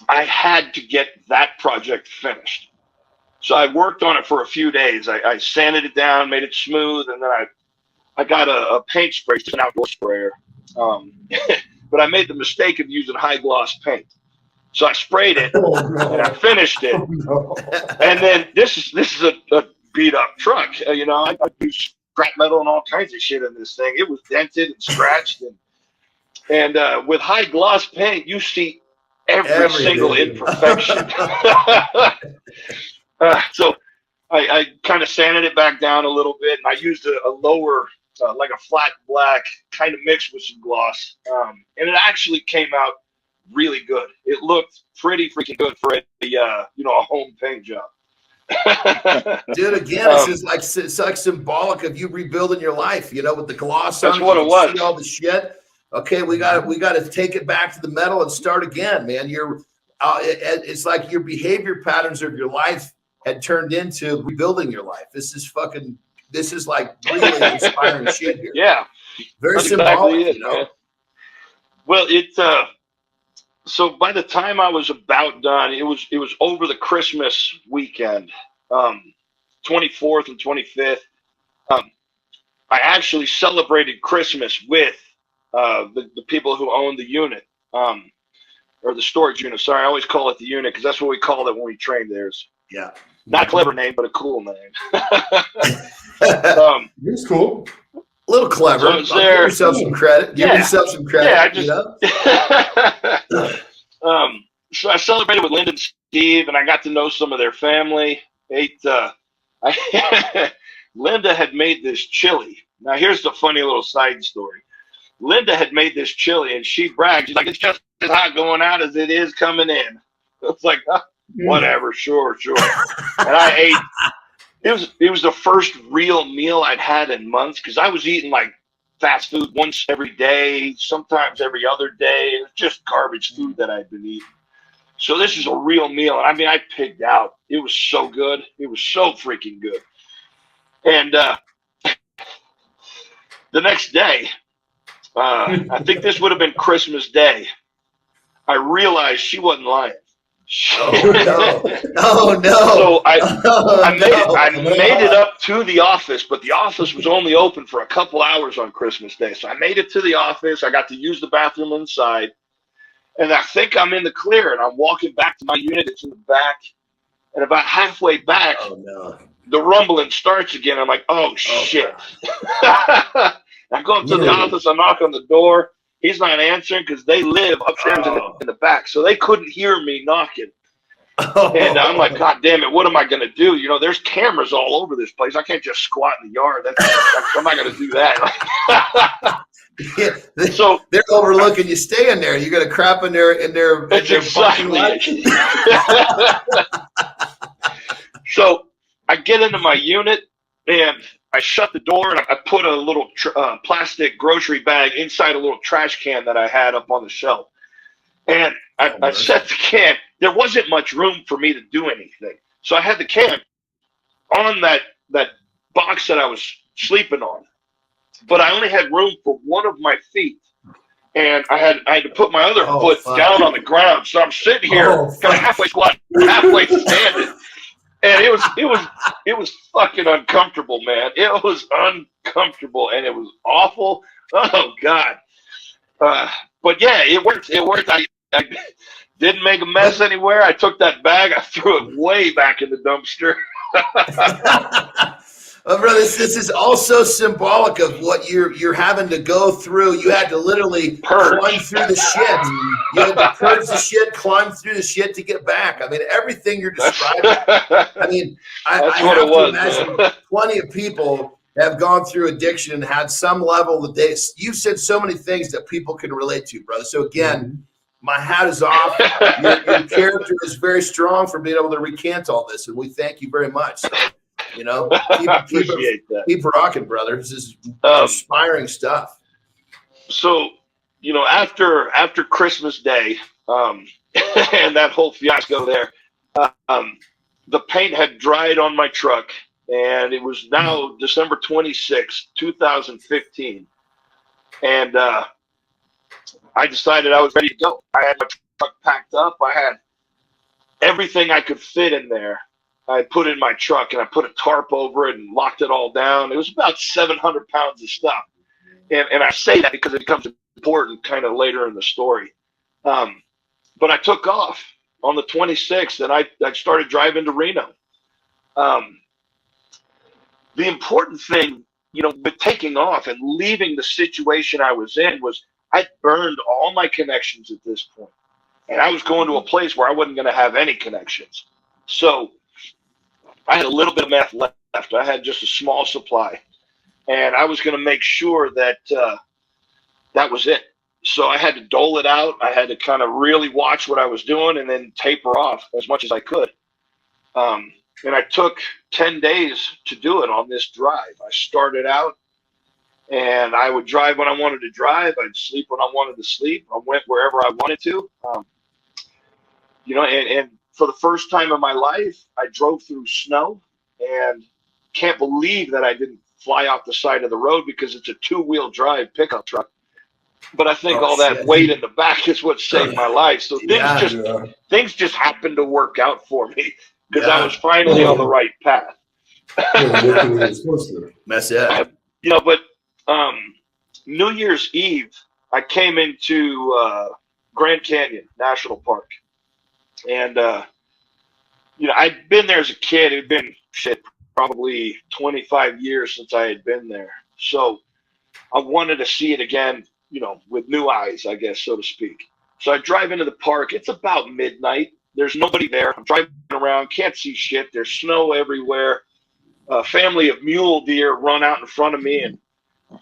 Speaker 4: I had to get that project finished. So I worked on it for a few days. I sanded it down, made it smooth, and then I got a paint spray, just an outdoor sprayer. But I made the mistake of using high gloss paint. So I sprayed it, and I finished it. And then this is a beat up truck. You know, I used scrap metal and all kinds of shit in this thing. It was dented and scratched, and with high gloss paint, you see every single imperfection. So I kind of sanded it back down a little bit, and I used a lower, like a flat black, kind of mixed with some gloss, and it actually came out really good. It looked pretty freaking good for a home paint job.
Speaker 1: Dude, again, it's like symbolic of you rebuilding your life. You know, with the gloss.
Speaker 4: That's
Speaker 1: on
Speaker 4: what it was.
Speaker 1: See all the shit. Okay, we got to take it back to the metal and start again, man. It's like your behavior patterns of your life had turned into rebuilding your life. This is like really inspiring shit here.
Speaker 4: Yeah,
Speaker 1: very
Speaker 4: that's
Speaker 1: symbolic.
Speaker 4: Exactly it, you know? Man. Well, So by the time I was about done, it was over the Christmas weekend, 24th and 25th. I actually celebrated Christmas with the people who owned the unit, or the storage unit. Sorry, I always call it the unit because that's what we called it when we trained there.
Speaker 1: Yeah.
Speaker 4: Not a clever name, but a cool name.
Speaker 3: It's cool.
Speaker 1: A little clever.
Speaker 4: So give
Speaker 1: yourself some credit. Give yourself some credit.
Speaker 4: Yeah, so I celebrated with Linda and Steve, and I got to know some of their family. Linda had made this chili. Now, here's the funny little side story. Linda had made this chili, and she bragged. She's like, it's just as hot going out as it is coming in. It's like, whatever, sure. And I ate. It was the first real meal I'd had in months because I was eating like fast food once every day, sometimes every other day. It was just garbage food that I'd been eating. So this is a real meal. And I mean, I pigged out. It was so good. It was so freaking good. And the next day, I think this would have been Christmas Day, I realized she wasn't lying.
Speaker 1: Oh no!
Speaker 4: So I made it up to the office, but the office was only open for a couple hours on Christmas Day. So I made it to the office. I got to use the bathroom inside, and I think I'm in the clear. And I'm walking back to my unit. It's in the back, and about halfway back, the rumbling starts again. I'm like, oh shit! I go up to the office. I knock on the door. He's not answering because they live upstairs in the back, so they couldn't hear me knocking. And I'm like, God damn it, what am I going to do? You know, there's cameras all over this place. I can't just squat in the yard. I'm not going to do that. So
Speaker 1: they're overlooking you staying there. You're going to crap in their
Speaker 4: exactly. So I get into my unit and I shut the door and I put a little plastic grocery bag inside a little trash can that I had up on the shelf. And I set the can. There wasn't much room for me to do anything. So I had the can on that box that I was sleeping on. But I only had room for one of my feet. And I had to put my other foot down on the ground. So I'm sitting here kind of halfway squatting, halfway standing. And it was fucking uncomfortable, man. It was uncomfortable and it was awful. Oh God. But yeah, it worked. I didn't make a mess anywhere. I took that bag, I threw it way back in the dumpster.
Speaker 1: Well, brother, this is also symbolic of what you're having to go through. You had to literally climb through the shit. You had to purge the shit, climb through the shit to get back. I mean, everything you're describing. I mean, I have to imagine plenty of people have gone through addiction and had some level that you've said so many things that people can relate to, brother. So again, my hat is off. Your character is very strong for being able to recant all this, and we thank you very much. So, you know, keep rocking, brother. This is inspiring stuff.
Speaker 4: So, you know, after Christmas Day, and that whole fiasco there, the paint had dried on my truck, and it was now December 26th, 2015. And I decided I was ready to go. I had my truck packed up. I had everything I could fit in there. I put in my truck and I put a tarp over it and locked it all down. It was about 700 pounds of stuff. And I say that because it becomes important kind of later in the story. But I took off on the 26th and I started driving to Reno. The important thing, you know, with taking off and leaving the situation I was in was I burned all my connections at this point. And I was going to a place where I wasn't going to have any connections. So I had a little bit of meth left. I had just a small supply. And I was going to make sure that that was it. So I had to dole it out. I had to kind of really watch what I was doing and then taper off as much as I could. And I took 10 days to do it on this drive. I started out and I would drive when I wanted to drive. I'd sleep when I wanted to sleep. I went wherever I wanted to. You know, and for the first time in my life, I drove through snow and can't believe that I didn't fly off the side of the road because it's a 2-wheel drive pickup truck. But I think all that weight in the back is what saved my life. So things just happened to work out for me because I was finally on the right path.
Speaker 1: Mess up.
Speaker 4: But New Year's Eve, I came into Grand Canyon National Park. And, I'd been there as a kid. It had been, probably 25 years since I had been there. So I wanted to see it again, with new eyes, I guess, so to speak. So I drive into the park. It's about midnight. There's nobody there. I'm driving around, can't see shit. There's snow everywhere. A family of mule deer run out in front of me, and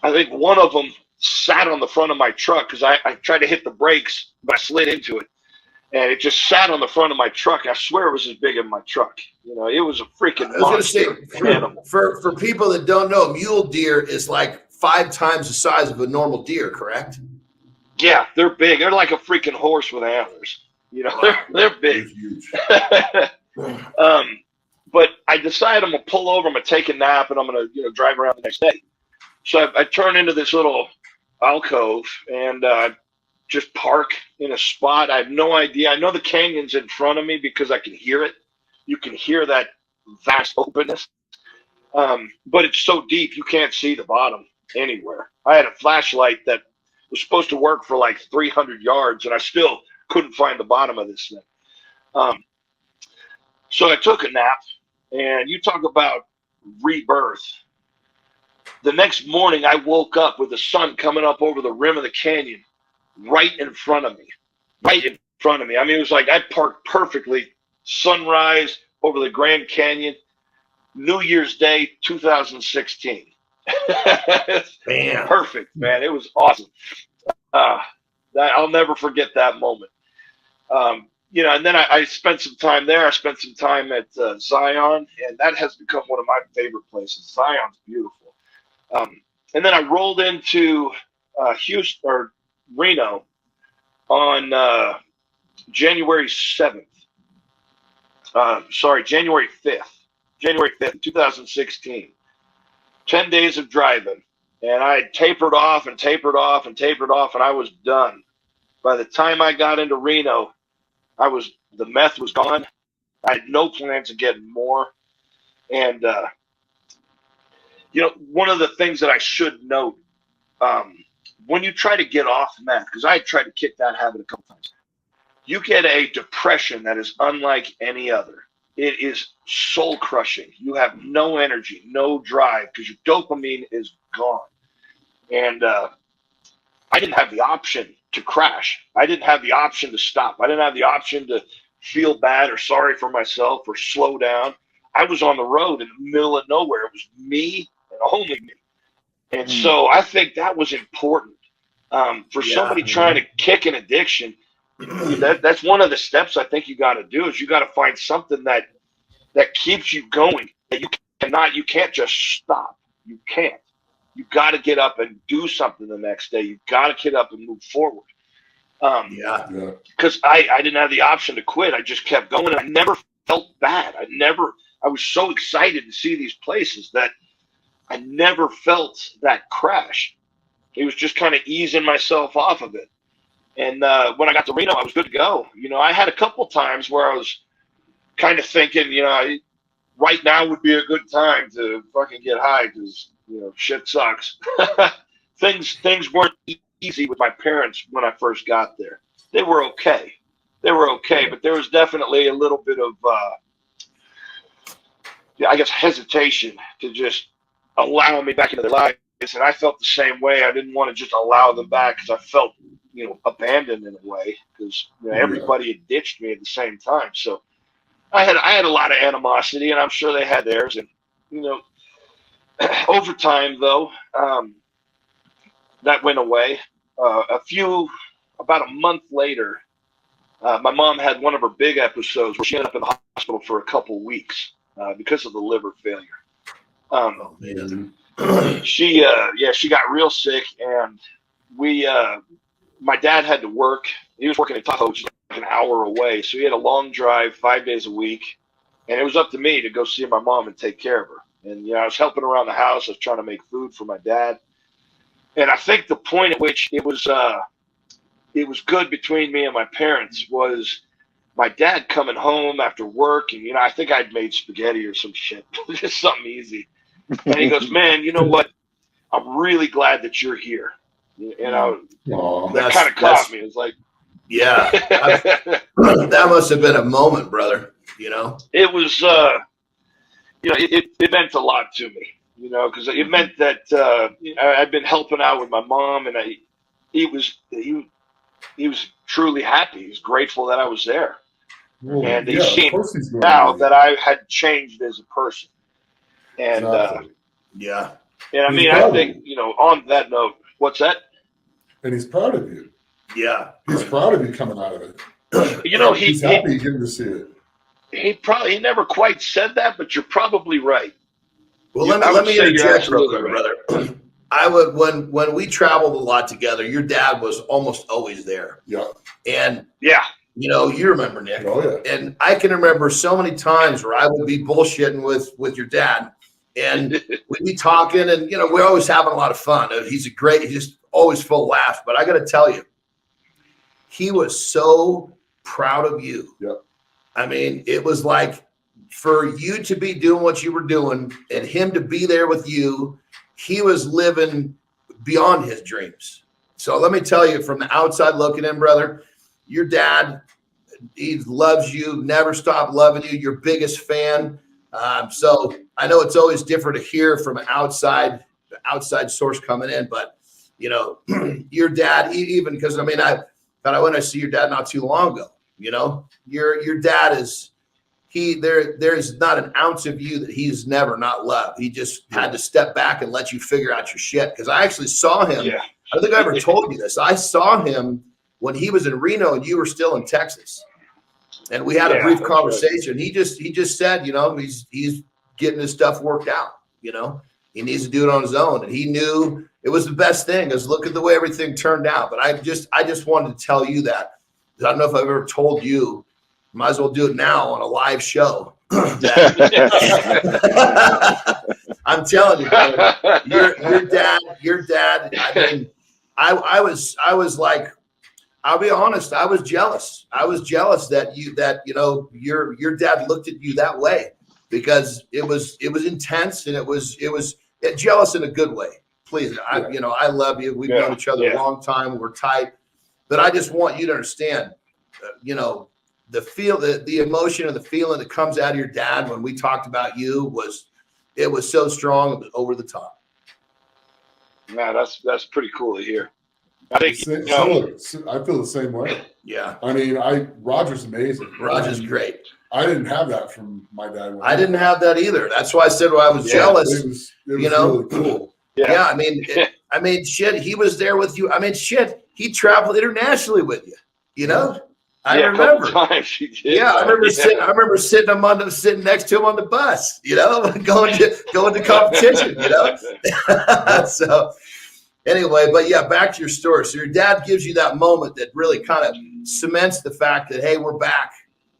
Speaker 4: I think one of them sat on the front of my truck because I tried to hit the brakes, but I slid into it. And it just sat on the front of my truck. I swear it was as big as my truck. It was a freaking monster animal.
Speaker 1: For people that don't know, mule deer is like 5 times the size of a normal deer, correct?
Speaker 4: Yeah, they're big. They're like a freaking horse with antlers. They're big. But I decided I'm gonna pull over. I'm gonna take a nap, and I'm gonna drive around the next day. So I turn into this little alcove and just park in a spot. I have no idea. I know the canyon's in front of me because I can hear it. You can hear that vast openness. But it's so deep you can't see the bottom anywhere. I had a flashlight that was supposed to work for like 300 yards, and I still couldn't find the bottom of this thing. So I took a nap, and you talk about rebirth. The next morning, I woke up with the sun coming up over the rim of the canyon right in front of me. I mean, it was like I parked perfectly, sunrise over the Grand Canyon, New Year's Day, 2016.
Speaker 1: Bam.
Speaker 4: Perfect, man. It was awesome. I'll never forget that moment. And then I spent some time there. I spent some time at Zion, and that has become one of my favorite places. Zion's beautiful. And then I rolled into Houston or Reno on January 7th. January 5th, 2016. 10 days of driving, and I had tapered off, and I was done. By the time I got into Reno, the meth was gone. I had no plans of getting more. And, one of the things that I should note, when you try to get off meth, because I tried to kick that habit a couple times, you get a depression that is unlike any other. It is soul crushing. You have no energy, no drive, because your dopamine is gone. And I didn't have the option to crash. I didn't have the option to stop. I didn't have the option to feel bad or sorry for myself or slow down. I was on the road in the middle of nowhere. It was me and only me. And so I think that was important for somebody trying to kick an addiction. That's one of the steps I think you got to do is you got to find something that keeps you going. That you can't just stop. You can't. You got to get up and do something the next day. You got to get up and move forward. Because I didn't have the option to quit. I just kept going. And I never felt bad. I was so excited to see these places that I never felt that crash. It was just kind of easing myself off of it. And when I got to Reno, I was good to go. I had a couple times where I was kind of thinking, right now would be a good time to fucking get high because, shit sucks. Things weren't easy with my parents when I first got there. They were okay. But there was definitely a little bit of, hesitation to just allow me back into their lives. And I felt the same way. I didn't want to just allow them back because I felt, abandoned in a way because everybody had ditched me at the same time. So I had a lot of animosity, and I'm sure they had theirs. And over time though, that went away. About a month later, my mom had one of her big episodes where she ended up in the hospital for a couple weeks because of the liver failure. She got real sick, and my dad had to work. He was working in Tahoe, which is like an hour away. So he had a long drive 5 days a week. And it was up to me to go see my mom and take care of her. And, I was helping around the house. I was trying to make food for my dad. And I think the point at which it was good between me and my parents was my dad coming home after work, and I think I'd made spaghetti or some shit, just something easy. And he goes, "Man, you know what? I'm really glad that you're here." That kind of caught me. It's like,
Speaker 1: yeah, that must have been a moment, brother.
Speaker 4: It was, it meant a lot to me, because it meant that I'd been helping out with my mom, and he was truly happy. He was grateful that I was there.
Speaker 3: Well,
Speaker 4: And
Speaker 3: yeah,
Speaker 4: he's seen
Speaker 3: of course he's going
Speaker 4: now
Speaker 3: to.
Speaker 4: that I had changed as a person. And
Speaker 3: Exactly.
Speaker 1: Yeah.
Speaker 4: and I
Speaker 3: He's
Speaker 4: mean,
Speaker 3: proud
Speaker 4: I
Speaker 3: of
Speaker 4: think, on that note, what's that?
Speaker 3: And he's proud of you.
Speaker 1: Yeah.
Speaker 3: He's proud of you coming out of it. He's happy getting to see it.
Speaker 4: He never quite said that, but you're probably right.
Speaker 1: Well, let me interject real quick, brother. I would when we traveled a lot together, your dad was almost always there.
Speaker 3: Yeah.
Speaker 1: And
Speaker 4: yeah,
Speaker 1: you remember, Nick.
Speaker 3: Oh yeah.
Speaker 1: And I can remember so many times where I would be bullshitting with your dad, and we'd be talking, and we're always having a lot of fun. He's just always full of laughs. But I got to tell you, he was so proud of you.
Speaker 3: Yep.
Speaker 1: I mean, it was like for you to be doing what you were doing and him to be there with you, he was living beyond his dreams. So let me tell you, from the outside looking in, brother, your dad, he loves you, never stopped loving you, your biggest fan. So I know it's always different to hear from an outside source coming in, but your dad, even because I went to see your dad not too long ago. Your dad is there's not an ounce of you that he's never not loved. He just had to step back and let you figure out your shit. Because I actually saw him.
Speaker 4: Yeah.
Speaker 1: I don't think I ever told you this. I saw him when he was in Reno and you were still in Texas. And we had a brief conversation. Right. He just said, he's getting his stuff worked out. He needs to do it on his own. And he knew it was the best thing, because look at the way everything turned out. But I just wanted to tell you that. I don't know if I've ever told you. Might as well do it now on a live show. I'm telling you, brother, your dad. I mean, I was like, I'll be honest, I was jealous. I was jealous that your dad looked at you that way, because it was intense, and it was jealous in a good way. Please, I love you. We've known each other a long time. We're tight, but I just want you to understand, the emotion and the feeling that comes out of your dad when we talked about you was so strong. It was over the top.
Speaker 4: Man, that's pretty cool to hear. I think
Speaker 3: I feel the same way.
Speaker 1: Yeah.
Speaker 3: I mean, Roger's amazing.
Speaker 1: Roger's great.
Speaker 3: I didn't have that from my dad.
Speaker 1: I didn't have that either. That's why I said I was jealous.
Speaker 3: It was really cool.
Speaker 1: Yeah. I mean, shit. He was there with you. I mean, shit. He traveled internationally with you. I remember.
Speaker 4: A couple times he did.
Speaker 1: Yeah, I remember sitting next to him on the bus. Going to competition. So anyway, but yeah, back to your story. So your dad gives you that moment that really kind of cements the fact that, hey, we're back.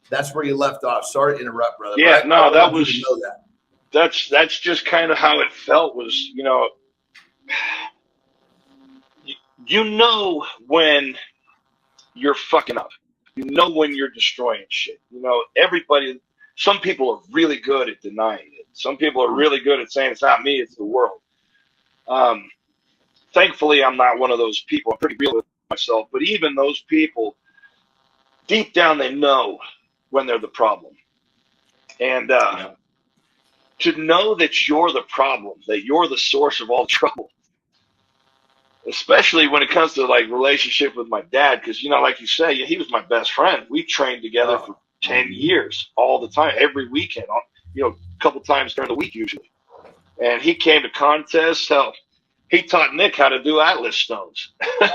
Speaker 1: That's where you left off. Sorry to interrupt, brother.
Speaker 4: Yeah,
Speaker 1: that.
Speaker 4: That's just kind of how it felt. Was when you're fucking up. When you're destroying shit. Some people are really good at denying it. Some people are really good at saying it's not me, it's the world. Thankfully, I'm not one of those people. I'm pretty real with myself. But even those people, deep down, they know when they're the problem. And to know that you're the problem, that you're the source of all trouble, especially when it comes to relationship with my dad, because like you say, he was my best friend. We trained together for 10 years, all the time, every weekend, a couple times during the week usually. And he came to contests. Hell, he taught Nick how to do Atlas stones.
Speaker 3: He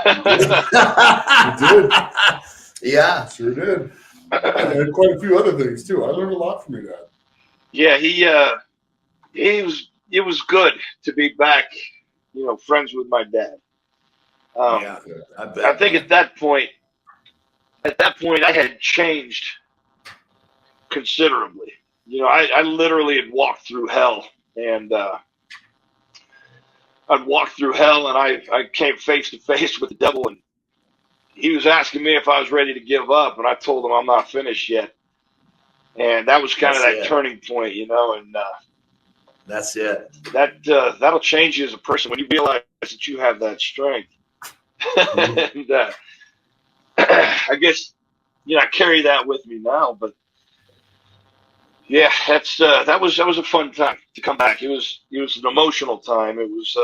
Speaker 3: did.
Speaker 1: Yeah,
Speaker 3: sure did. And quite a few other things too. I learned a lot from your dad.
Speaker 4: Yeah, it was good to be back, friends with my dad.
Speaker 1: I bet.
Speaker 4: I think at that point, I had changed considerably. I literally had walked through hell, and I'd walk through hell, and I came face to face with the devil, and he was asking me if I was ready to give up, and I told him I'm not finished yet. And that was kind of that turning point, you know, and
Speaker 1: that's it.
Speaker 4: That'll change you as a person when you realize that you have that strength. And I guess, you know, I carry that with me now, but yeah, that was a fun time to come back. It was an emotional time. It was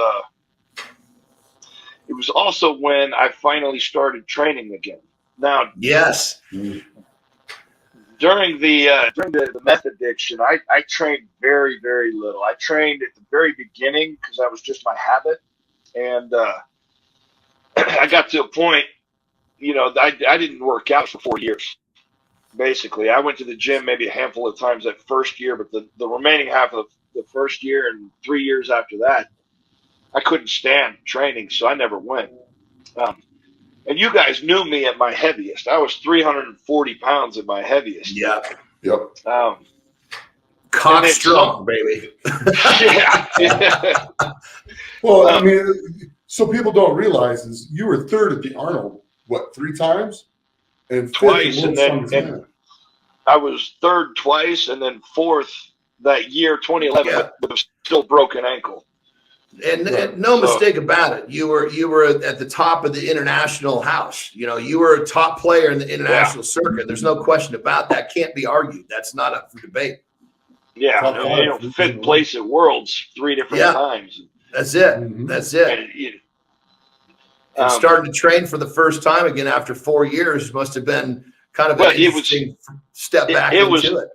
Speaker 4: also when I finally started training again. Now,
Speaker 1: yes,
Speaker 4: during the meth addiction, I trained very, very little. I trained at the very beginning because that was just my habit, and I got to a point, you know, I didn't work out for 4 years. Basically, I went to the gym maybe a handful of times that first year, but the remaining half of the first year and 3 years after that, I couldn't stand training, so I never went. And you guys knew me at my heaviest. I was 340 pounds at my heaviest.
Speaker 1: Yep.
Speaker 3: Cock
Speaker 1: strong, baby.
Speaker 4: Yeah.
Speaker 3: Well, I mean, so people don't realize is you were third at the Arnold, what, 3 times? And
Speaker 4: twice, and then I was third twice, and then fourth that year, 2011, with a still broken ankle.
Speaker 1: And no mistake about it. You were at the top of the international house. You know, you were a top player in the international circuit. There's no question about that. Can't be argued. That's not up for debate.
Speaker 4: Yeah, you know, fifth place at Worlds 3 different times.
Speaker 1: That's it. That's it. And starting to train for the first time again after 4 years must have been kind of an interesting step back into it.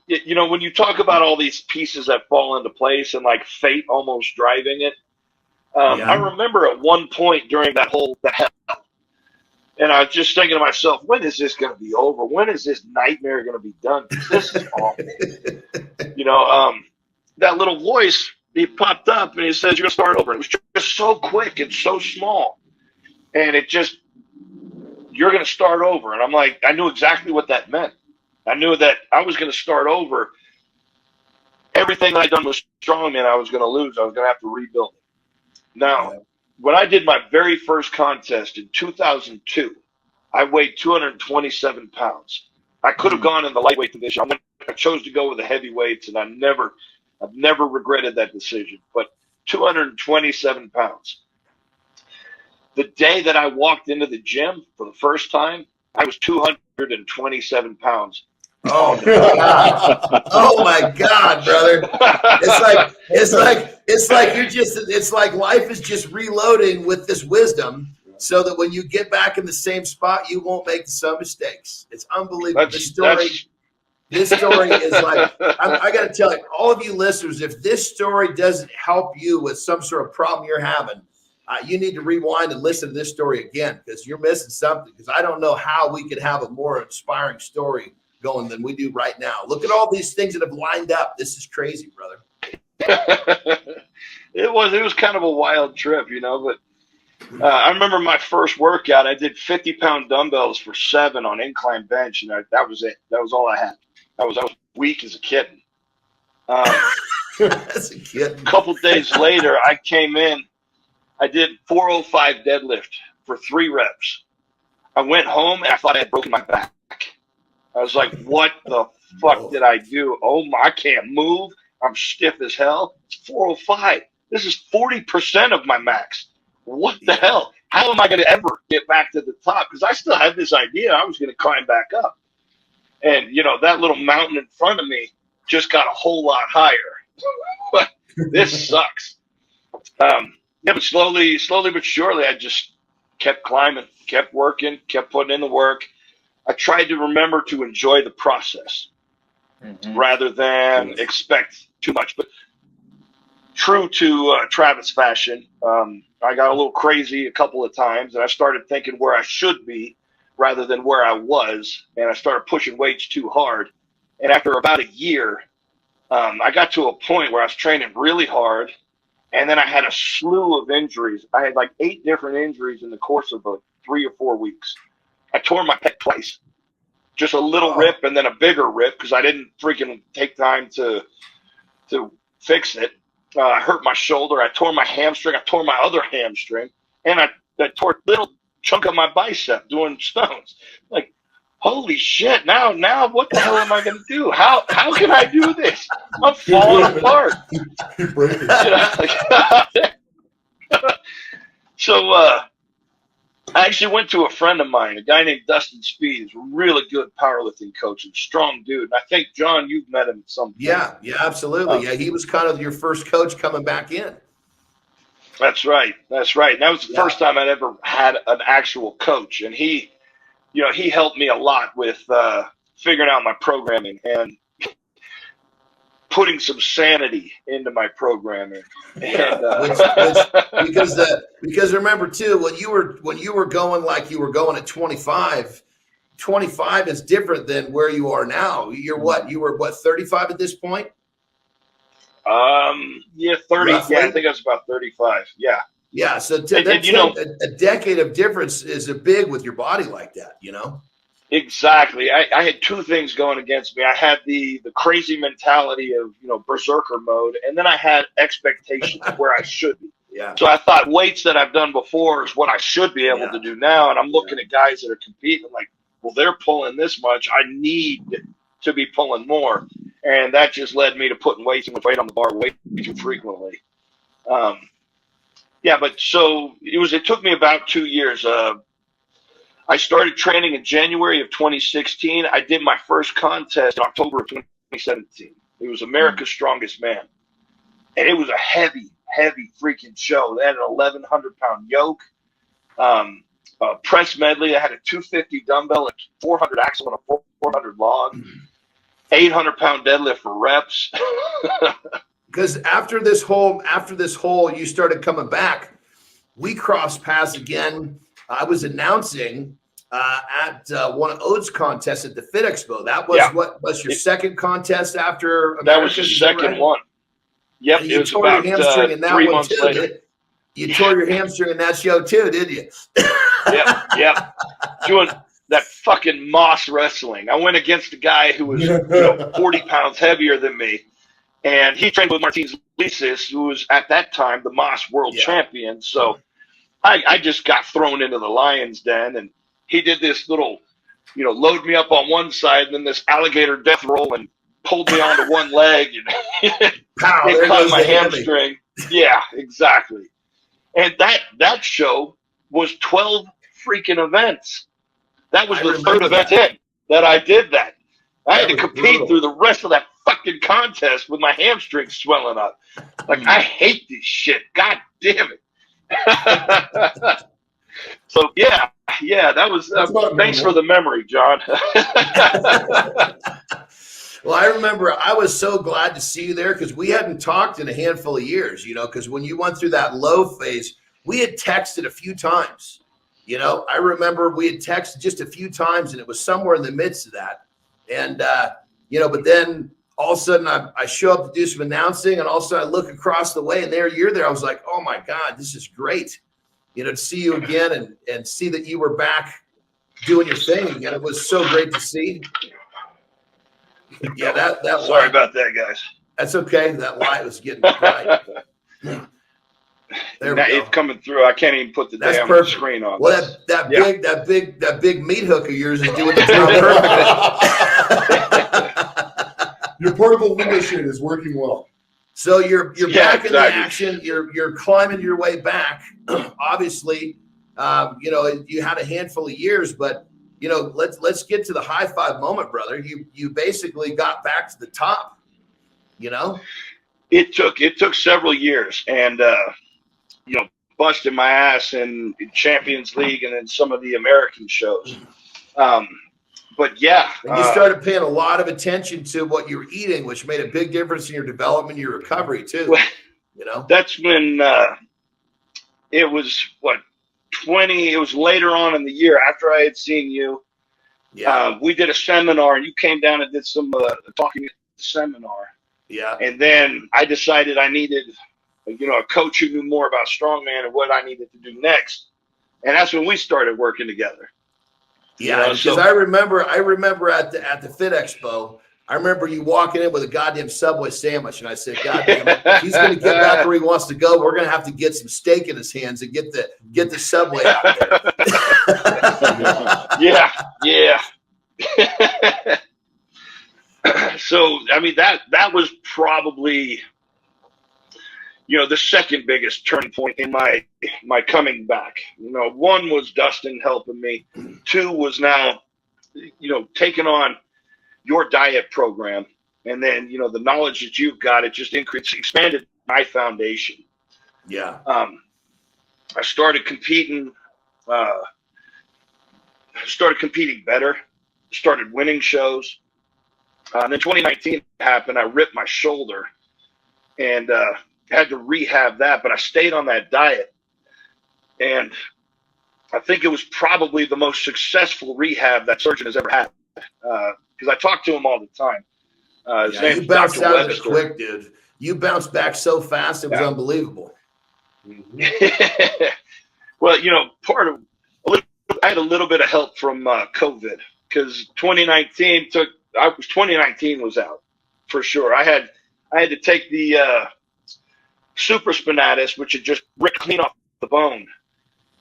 Speaker 4: You know, when you talk about all these pieces that fall into place and like fate almost driving it, I remember at one point during that hell, and I was just thinking to myself, when is this going to be over? When is this nightmare going to be done? This is awful. You know, that little voice, he popped up and he says, you're going to start over. It was just so quick and so small. And it just, you're going to start over. And I'm like, I knew exactly what that meant. I knew that I was going to start over. Everything that I'd done with strongman, I was going to lose. I was going to have to rebuild it. Now, when I did my very first contest in 2002, I weighed 227 pounds. I could have gone in the lightweight division. I chose to go with the heavyweights, and I've never regretted that decision. But 227 pounds. The day that I walked into the gym for the first time, I was 227 pounds.
Speaker 1: Oh my God! Oh my God, brother! It's like life is just reloading with this wisdom, so that when you get back in the same spot, you won't make some mistakes. It's unbelievable. This story is like, I got to tell you, all of you listeners, if this story doesn't help you with some sort of problem you're having, you need to rewind and listen to this story again, because you're missing something. Because I don't know how we could have a more inspiring story going than we do right now. Look at all these things that have lined up. This is crazy, brother.
Speaker 4: It was kind of a wild trip, you know, but I remember my first workout, I did 50-pound dumbbells for 7 on incline bench, and that was it. That was all I had. I was weak as a kitten.
Speaker 1: As a kid.
Speaker 4: A couple days later, I came in. I did 405 deadlift for 3 reps. I went home, and I thought I had broken my back. I was like, what the fuck did I do? Oh, I can't move. I'm stiff as hell. It's 405. This is 40% of my max. What the hell? How am I going to ever get back to the top? Because I still had this idea I was going to climb back up. And, you know, that little mountain in front of me just got a whole lot higher. This sucks. Yeah, but slowly but surely, I just kept climbing, kept working, kept putting in the work. I tried to remember to enjoy the process rather than expect too much. But true to Travis fashion, I got a little crazy a couple of times, and I started thinking where I should be rather than where I was, and I started pushing weights too hard. And after about a year, I got to a point where I was training really hard, and then I had a slew of injuries. I had like 8 different injuries in the course of 3 or 4 weeks. I tore my pec twice. Just a little rip and then a bigger rip because I didn't freaking take time to fix it. I hurt my shoulder. I tore my hamstring. I tore my other hamstring, and I tore a little chunk of my bicep doing stones. Like, holy shit! Now, what the hell am I going to do? How can I do this? I'm falling apart. So, I actually went to a friend of mine, a guy named Dustin Speed. He's a really good powerlifting coach and strong dude. And I think, John, you've met him at some point.
Speaker 1: Yeah, absolutely. Yeah, he was kind of your first coach coming back in.
Speaker 4: That's right. And that was the first time I'd ever had an actual coach. And he helped me a lot with figuring out my programming and putting some sanity into my programming. And,
Speaker 1: because remember too, when you were going like you were going at 25 is different than where you are now. You were what 35 at this point?
Speaker 4: 30.
Speaker 1: Roughly?
Speaker 4: Yeah, I think I was about 35. Yeah.
Speaker 1: Yeah. So a decade of difference is a big with your body like that, you know?
Speaker 4: Exactly. I had two things going against me. I had the crazy mentality of, berserker mode, and then I had expectations of where I should be.
Speaker 1: Yeah.
Speaker 4: So I thought weights that I've done before is what I should be able to do now. And I'm looking at guys that are competing like, well, they're pulling this much. I need to be pulling more. And that just led me to putting way too much weight on the bar way too frequently. But so it took me about 2 years. I started training in January of 2016. I did my first contest in October of 2017. It was America's Strongest Man. And it was a heavy freaking show. They had an 1,100-pound yoke, press medley. I had a 250 dumbbell, a 400 axle, and a 400 log, 800-pound deadlift for reps.
Speaker 1: Because after this whole, you started coming back. We crossed paths again. I was announcing at one of Ode's contests at the Fit Expo. That was what was your second contest after America?
Speaker 4: That was the second one. Yep,
Speaker 1: and you tore your hamstring in that
Speaker 4: 3
Speaker 1: one
Speaker 4: months
Speaker 1: too.
Speaker 4: later.
Speaker 1: You tore your hamstring in that show too, did you?
Speaker 4: Yep. Doing that fucking Moss wrestling. I went against a guy who was 40 pounds heavier than me, and he trained with Martins Lisis, who was at that time the Moss world champion. So I just got thrown into the lion's den, and he did this little, load me up on one side and then this alligator death roll and pulled me onto one leg and it caught my hamstring. Yeah, exactly. And that show was 12 freaking events. That was the third event that I did that. I had to compete through the rest of that fucking contest with my hamstrings swelling up. Like, I hate this shit. God damn it. So that was thanks for the memory, John.
Speaker 1: Well, I remember I was so glad to see you there because we hadn't talked in a handful of years, because when you went through that low phase, we had texted a few times. I remember we had texted just a few times, and it was somewhere in the midst of that. And but then all of a sudden I show up to do some announcing, and all of a sudden I look across the way, and you're there. I was like, oh my God, this is great. To see you again and see that you were back doing your thing again. It was so great to see. Yeah, that
Speaker 4: sorry about that, guys.
Speaker 1: That's okay. That light was getting bright. There we go.
Speaker 4: It's coming through. I can't even put the damn screen on.
Speaker 1: Well, that big meat hook of yours is doing the job perfectly.
Speaker 3: Your portable window shade is working well.
Speaker 1: So you're back in the action. You're climbing your way back. Obviously, you had a handful of years, but let's get to the high five moment, brother. You basically got back to the top.
Speaker 4: It took several years, and busting my ass in Champions League and then some of the American shows. But yeah,
Speaker 1: and you started paying a lot of attention to what you were eating, which made a big difference in your development, your recovery too.
Speaker 4: That's when it was it was later on in the year after I had seen you. Yeah, we did a seminar, and you came down and did some talking at the seminar.
Speaker 1: Yeah,
Speaker 4: and then I decided I needed, a coach who knew more about strongman and what I needed to do next, and that's when we started working together.
Speaker 1: Yeah, because I remember at the Fit Expo, I remember you walking in with a goddamn Subway sandwich, and I said, "God damn it, if he's going to get back where he wants to go, we're going to have to get some steak in his hands and get the Subway out there."
Speaker 4: Yeah. So, I mean, that was probably, the second biggest turning point in my coming back. One was Dustin helping me. Two was now, taking on your diet program. And then, the knowledge that you've got, it just expanded my foundation.
Speaker 1: Yeah.
Speaker 4: I started competing better, started winning shows. And then 2019 happened. I ripped my shoulder and had to rehab that, but I stayed on that diet. And I think it was probably the most successful rehab that surgeon has ever had, because I talk to him all the time. His name's
Speaker 1: you bounced
Speaker 4: Dr.
Speaker 1: out
Speaker 4: Webster.
Speaker 1: of it quick, dude. You bounced back so fast, it was unbelievable.
Speaker 4: Well, I had a little bit of help from COVID, because 2019 was out for sure. I had to take the supraspinatus, which had just ripped clean off the bone.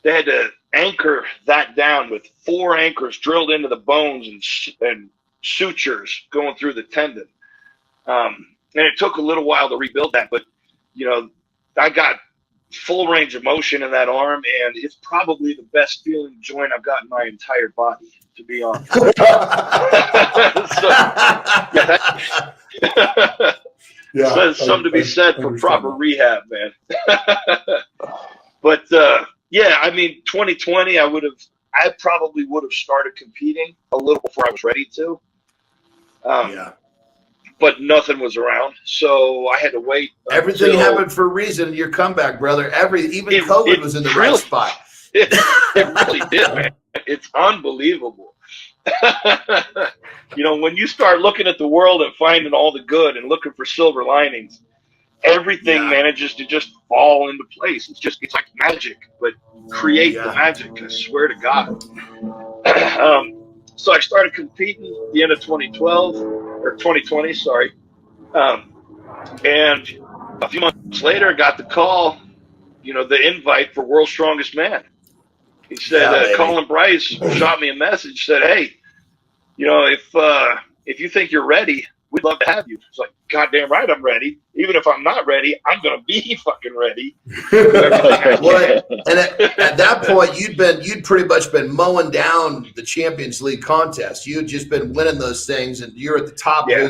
Speaker 4: They had to anchor that down with 4 anchors drilled into the bones and sutures going through the tendon. And it took a little while to rebuild that, but I got full range of motion in that arm, and it's probably the best feeling joint I've got in my entire body, to be honest. So, there's something to be said for proper rehab, man. But I mean, 2020, I probably would have started competing a little before I was ready to. But nothing was around, so I had to wait.
Speaker 1: Everything happened for a reason in your comeback, brother. Even COVID was in the right spot.
Speaker 4: It really did, man. It's unbelievable. When you start looking at the world and finding all the good and looking for silver linings, everything manages to just fall into place. It's like magic, but create the magic, I swear to God. So I started competing at the end of 2020, sorry. And a few months later, I got the call, the invite for World's Strongest Man. He said, Colin Bryce shot me a message, said, "Hey, if you think you're ready, we'd love to have you." It's like, goddamn right, I'm ready. Even if I'm not ready, I'm going to be fucking ready.
Speaker 1: And at that point, you'd pretty much been mowing down the Champions League contest. You'd just been winning those things, and you're at the top.
Speaker 4: Yeah.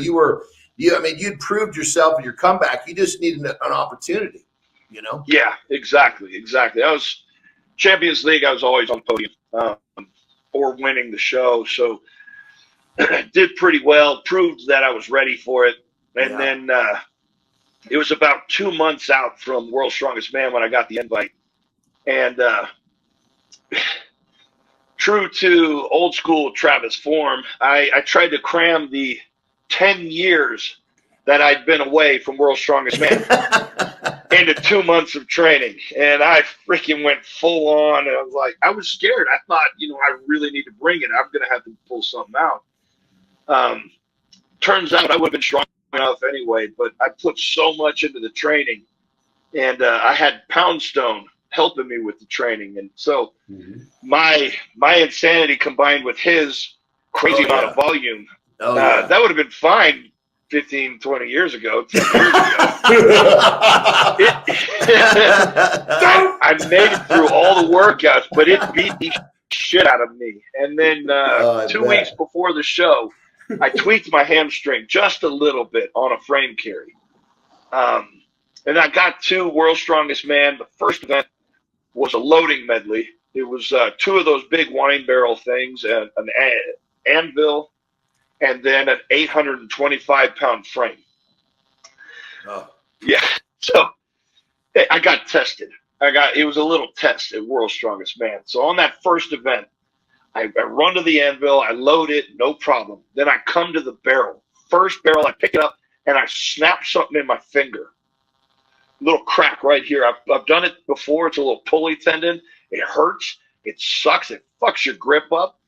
Speaker 1: You'd proved yourself in your comeback. You just needed an opportunity,
Speaker 4: Yeah, exactly. I was Champions League. I was always on the podium or winning the show. So did pretty well, proved that I was ready for it. And then it was about 2 months out from World's Strongest Man when I got the invite. And true to old school Travis form, I tried to cram the 10 years that I'd been away from World's Strongest Man into 2 months of training. And I freaking went full on. And I was scared. I thought, I really need to bring it. I'm going to have to pull something out. Turns out I would have been strong enough anyway, but I put so much into the training, and I had Poundstone helping me with the training. And so my insanity combined with his crazy amount of volume, that would have been fine 15, 20 years ago, 10 years ago. I made it through all the workouts, but it beat the shit out of me. And then 2 weeks before the show, I tweaked my hamstring just a little bit on a frame carry. And I got to World's Strongest Man. The first event was a loading medley. It was 2 of those big wine barrel things, an anvil, and then an 825-pound frame. Yeah. So I got tested. It was a little test at World's Strongest Man. So on that first event, I run to the anvil, I load it, no problem. Then I come to the barrel. First barrel, I pick it up, and I snap something in my finger. Little crack right here. I've done it before. It's a little pulley tendon. It hurts. It sucks. It fucks your grip up.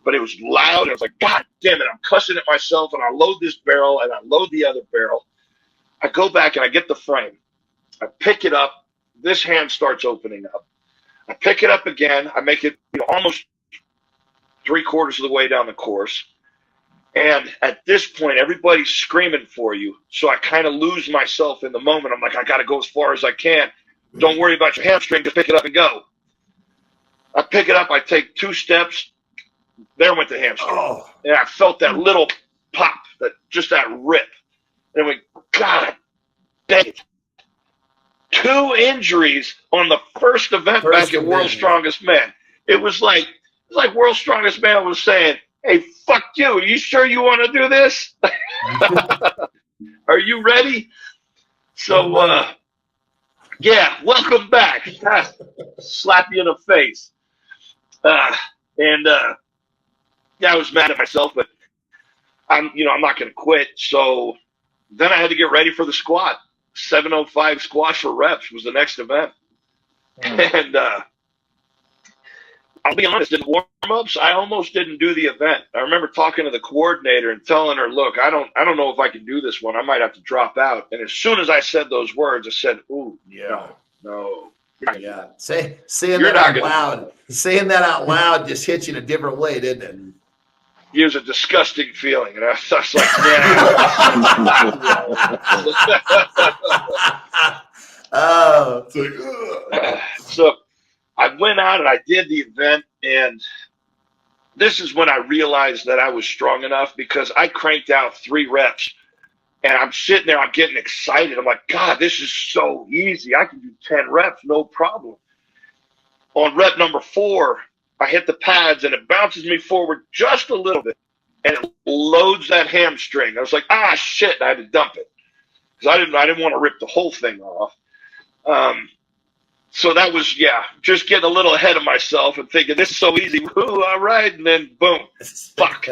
Speaker 4: but it was loud. And I was like, God damn it, I'm cussing at myself, and I load this barrel and I load the other barrel. I go back and I get the frame. I pick it up. This hand starts opening up. I pick it up again. I make it, almost 3/4 of the way down the course. And at this point, everybody's screaming for you. So I kind of lose myself in the moment. I'm like, I got to go as far as I can. Don't worry about your hamstring. Just pick it up and go. I pick it up. I take 2 steps. There went the hamstring.
Speaker 1: Oh.
Speaker 4: And I felt that little pop, that rip. And I went, God dang it. 2 injuries on the first event back at World's Strongest Man. It was like World's Strongest Man was saying, hey, fuck you. Are you sure you want to do this? Are you ready? So, yeah, welcome back. Slap you in the face. Yeah, I was mad at myself, but I'm not going to quit. So then I had to get ready for the squat. 705 squash for reps was the next event. And I'll be honest, in warm-ups, I almost didn't do the event. I remember talking to the coordinator and telling her, look, I don't know if I can do this one. I might have to drop out. And as soon as I said those words, I said, ooh,
Speaker 1: Yeah.
Speaker 4: no.
Speaker 1: Yeah. Saying that out loud just hits you in a different way, didn't it?
Speaker 4: It was a disgusting feeling. And I was like,
Speaker 1: yeah.
Speaker 4: So I went out and I did the event, and this is when I realized that I was strong enough, because I cranked out 3 reps, and I'm sitting there, I'm getting excited. I'm like, God, this is so easy. I can do 10 reps, no problem. On rep number 4, I hit the pads, and it bounces me forward just a little bit, and it loads that hamstring. I was like, shit, I had to dump it, because I didn't want to rip the whole thing off. So that was, just getting a little ahead of myself and thinking, this is so easy. Woo, all right. And then, boom, fuck.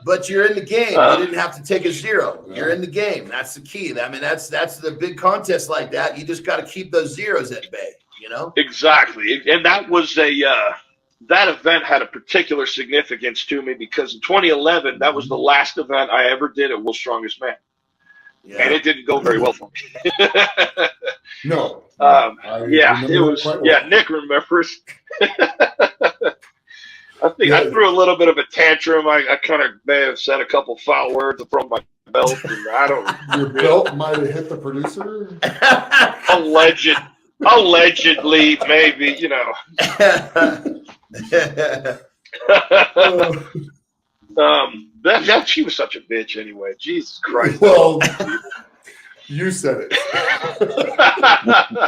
Speaker 1: But you're in the game. You didn't have to take a 0. You're in the game. That's the key. I mean, that's the big contest like that. You just got to keep those zeros at bay,
Speaker 4: Exactly. And that was that event had a particular significance to me, because in 2011, that was the last event I ever did at World's Strongest Man. Yeah. And it didn't go very well for me.
Speaker 3: No.
Speaker 4: It was. Yeah, Nick remembers. I think I threw a little bit of a tantrum. I kind of may have said a couple foul words from my belt, and I don't.
Speaker 3: Your belt might have hit the producer.
Speaker 4: Allegedly, maybe, That she was such a bitch anyway. Jesus Christ.
Speaker 3: Well, you said it.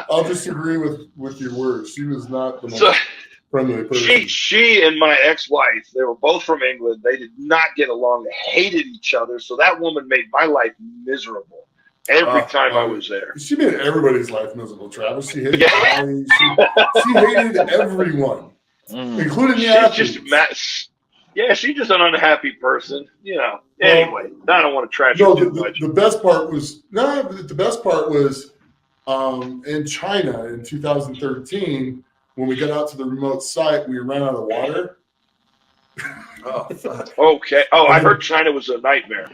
Speaker 3: I'll disagree with your words. She was not the most friendly person.
Speaker 4: She and my ex-wife, they were both from England. They did not get along. They hated each other. So that woman made my life miserable every time I was there.
Speaker 3: She made everybody's life miserable, Travis. She hated she hated everyone, including the athletes.
Speaker 4: She's just an unhappy person, Anyway, I don't want to trash her too much.
Speaker 3: The best part was in China in 2013, when we got out to the remote site, we ran out of water.
Speaker 1: Oh, fuck.
Speaker 4: Okay. Oh, I heard China was a nightmare.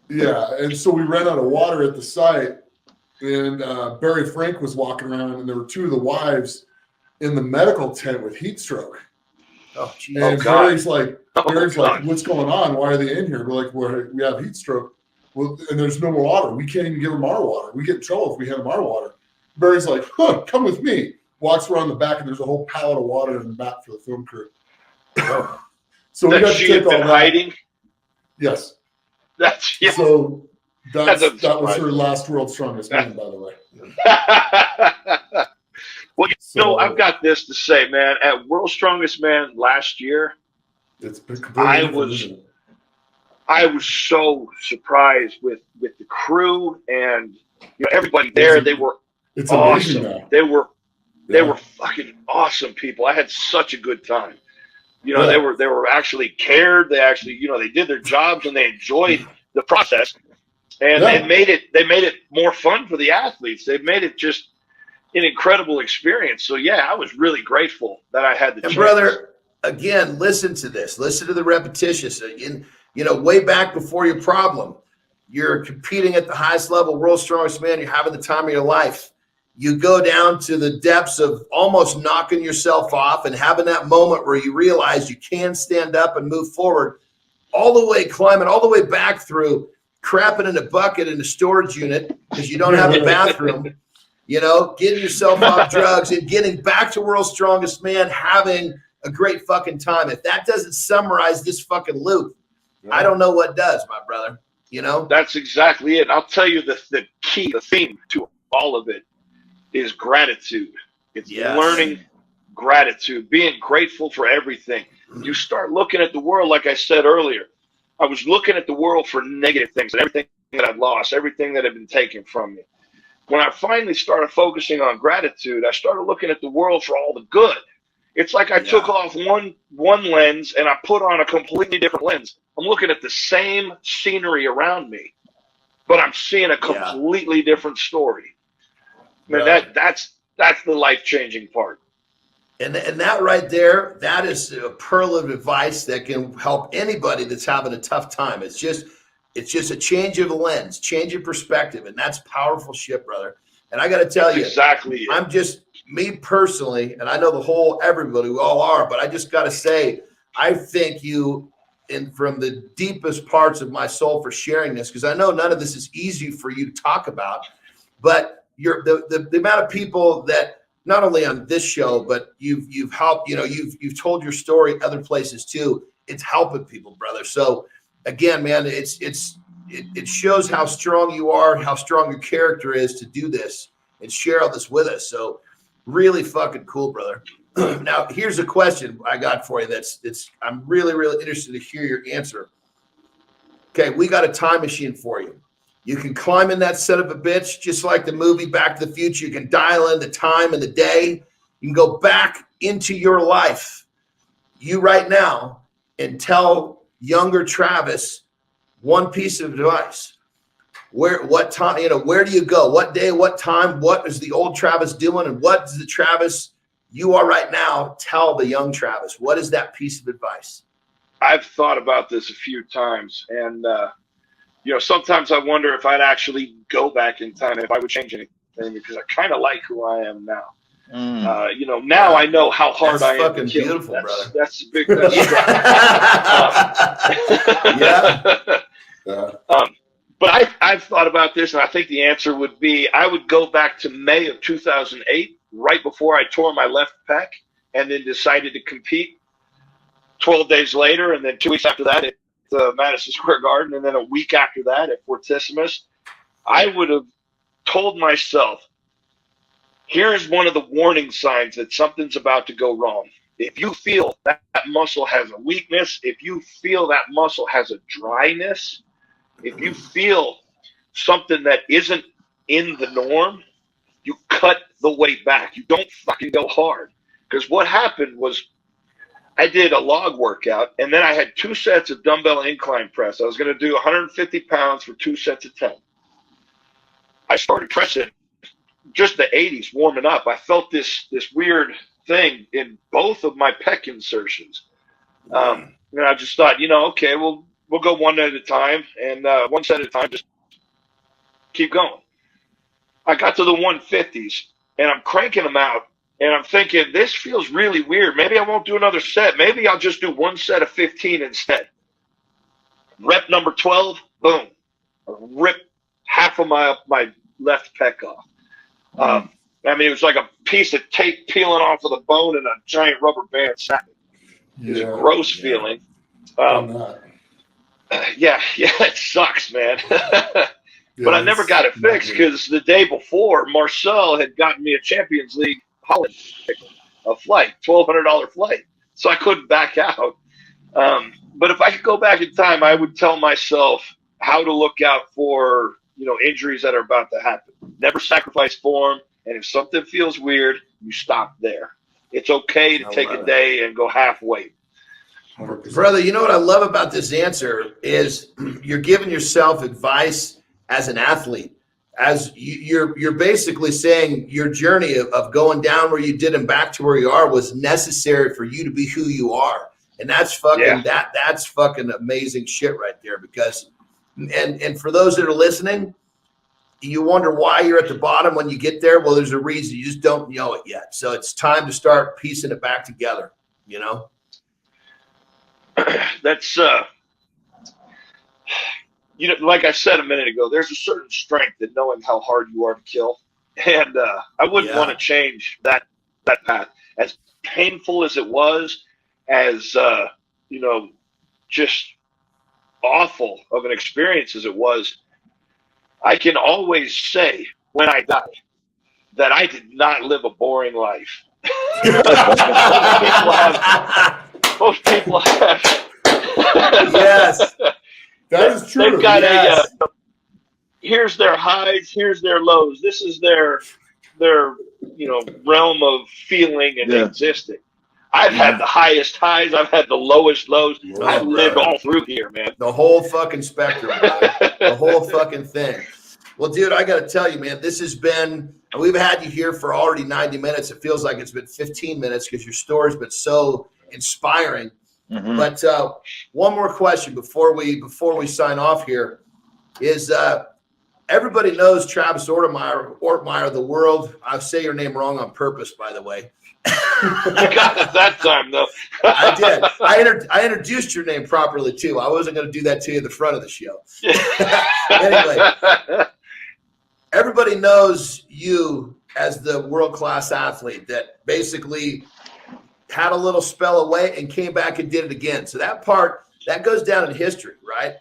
Speaker 3: Yeah, and so we ran out of water at the site, and Barry Frank was walking around, and there were 2 of the wives in the medical tent with heat stroke.
Speaker 1: Oh,
Speaker 3: and Barry's like, what's going on? Why are they in here? We're like, we have heat stroke. Well, and there's no more water. We can't even give them our water. We get in trouble if we have them our water. Barry's like, come with me. Walks around the back, and there's a whole pallet of water in the back for the film crew. So we got to take all that.
Speaker 4: Hiding?
Speaker 3: Yes.
Speaker 4: That
Speaker 3: was her last World's Strongest Man, by the way.
Speaker 4: Well, I've got this to say, man. At World's Strongest Man last year,
Speaker 3: it's been completely
Speaker 4: I was so surprised with the crew and everybody there. They were awesome. They were fucking awesome people. I had such a good time. They were actually cared. They actually, they did their jobs and they enjoyed the process, and they made it more fun for the athletes. They made it just an incredible experience. So I was really grateful that I had the chance.
Speaker 1: Brother, again, listen to this. Listen to the repetitious. Way back before your problem, you're competing at the highest level, world's strongest man. You're having the time of your life. You go down to the depths of almost knocking yourself off and having that moment where you realize you can stand up and move forward, all the way climbing all the way back through crapping in a bucket in a storage unit because you don't have a bathroom, getting yourself off drugs and getting back to world's strongest man, having a great fucking time. If that doesn't summarize this fucking loop, I don't know what does, my brother.
Speaker 4: That's exactly it. I'll tell you the key, the theme to all of it is gratitude. It's learning gratitude, being grateful for everything. You start looking at the world, like I said earlier. I was looking at the world for negative things, and everything that I've lost, everything that had been taken from me. When I finally started focusing on gratitude, I started looking at the world for all the good. It's like I took off one lens and I put on a completely different lens. I'm looking at the same scenery around me, but I'm seeing a completely different story. Man, that's the life-changing part.
Speaker 1: And that right there, that is a pearl of advice that can help anybody that's having a tough time. It's just a change of lens, change of perspective, and that's powerful shit, brother. And I got to tell you,
Speaker 4: exactly.
Speaker 1: I'm just me personally, and I know everybody, we all are, but I just got to say, I thank you from the deepest parts of my soul for sharing this, because I know none of this is easy for you to talk about, but the amount of people that not only on this show, but you've helped, you've told your story other places too. It's helping people, brother. So again, man, it shows how strong you are, how strong your character is to do this and share all this with us. So really fucking cool, brother. Now here's a question I got for you. I'm really, really interested to hear your answer. Okay. We got a time machine for you. You can climb in that son of a bitch, just like the movie Back to the Future. You can dial in the time and the day. You can go back into your life, you right now, and tell younger Travis one piece of advice. What time, where do you go? What day, what time, what is the old Travis doing? And what does the Travis you are right now tell the young Travis? What is that piece of advice?
Speaker 4: I've thought about this a few times, and sometimes I wonder if I'd actually go back in time, if I would change anything, because I kind of like who I am now. Now I know how hard I am.
Speaker 1: Fucking beautiful, brother.
Speaker 4: That's big. But I've thought about this, and I think the answer would be I would go back to May of 2008, right before I tore my left pec, and then decided to compete. 12 days later, and then 2 weeks after that, Madison Square Garden, and then a week after that at Fortissimus, I would have told myself, here's one of the warning signs that something's about to go wrong. If you feel that muscle has a weakness, if you feel that muscle has a dryness, if you feel something that isn't in the norm, you cut the weight back. You don't fucking go hard. Because what happened was I did a log workout, and then I had 2 sets of dumbbell incline press. I was going to do 150 pounds for 2 sets of 10. I started pressing just the 80s, warming up. I felt this weird thing in both of my pec insertions. And I just thought, okay, we'll go one at a time, and one set at a time, just keep going. I got to the 150s, and I'm cranking them out. And I'm thinking, this feels really weird. Maybe I won't do another set. Maybe I'll just do 1 set of 15 instead. Rep number 12, boom. Rip half of my left pec off. It was like a piece of tape peeling off of the bone and a giant rubber band snapping. It was a gross feeling. It sucks, man. But I never got it fixed because the day before, Marcel had gotten me a Champions League Holland a flight, $1,200 flight. So I couldn't back out. But if I could go back in time, I would tell myself how to look out for, injuries that are about to happen. Never sacrifice form. And if something feels weird, you stop there. It's okay to take a day and go halfway.
Speaker 1: 100%. Brother, you know what I love about this answer is you're giving yourself advice as an athlete, as you're basically saying your journey of going down where you did and back to where you are was necessary for you to be who you are. And that's fucking that's fucking amazing shit right there. Because and for those that are listening, you wonder why you're at the bottom when you get there. Well, there's a reason. You just don't know it yet. So it's time to start piecing it back together, you know?
Speaker 4: That's you know, like I said a minute ago, there's a certain strength in knowing how hard you are to kill. And I wouldn't want to change that path. As painful as it was, as you know, just awful of an experience as it was, I can always say when I die that I did not live a boring life. Most people have.
Speaker 1: Yes.
Speaker 3: That is true.
Speaker 4: They've got here's their highs, here's their lows. This is their you know, realm of feeling and existing. I've had the highest highs, I've had the lowest lows. I've lived all through here, man.
Speaker 1: The whole fucking spectrum, the whole fucking thing. Well, dude, I got to tell you, man, this has been, we've had you here for already 90 minutes. It feels like it's been 15 minutes because your story's been so inspiring. Mm-hmm. But one more question before we sign off here is everybody knows Travis Ortmayer, the world. I say your name wrong on purpose, by the way.
Speaker 4: You got it that time, though.
Speaker 1: I did. I introduced your name properly, too. I wasn't going to do that to you at the front of the show. Anyway, everybody knows you as the world-class athlete that basically had a little spell away and came back and did it again. So that part, that goes down in history, right?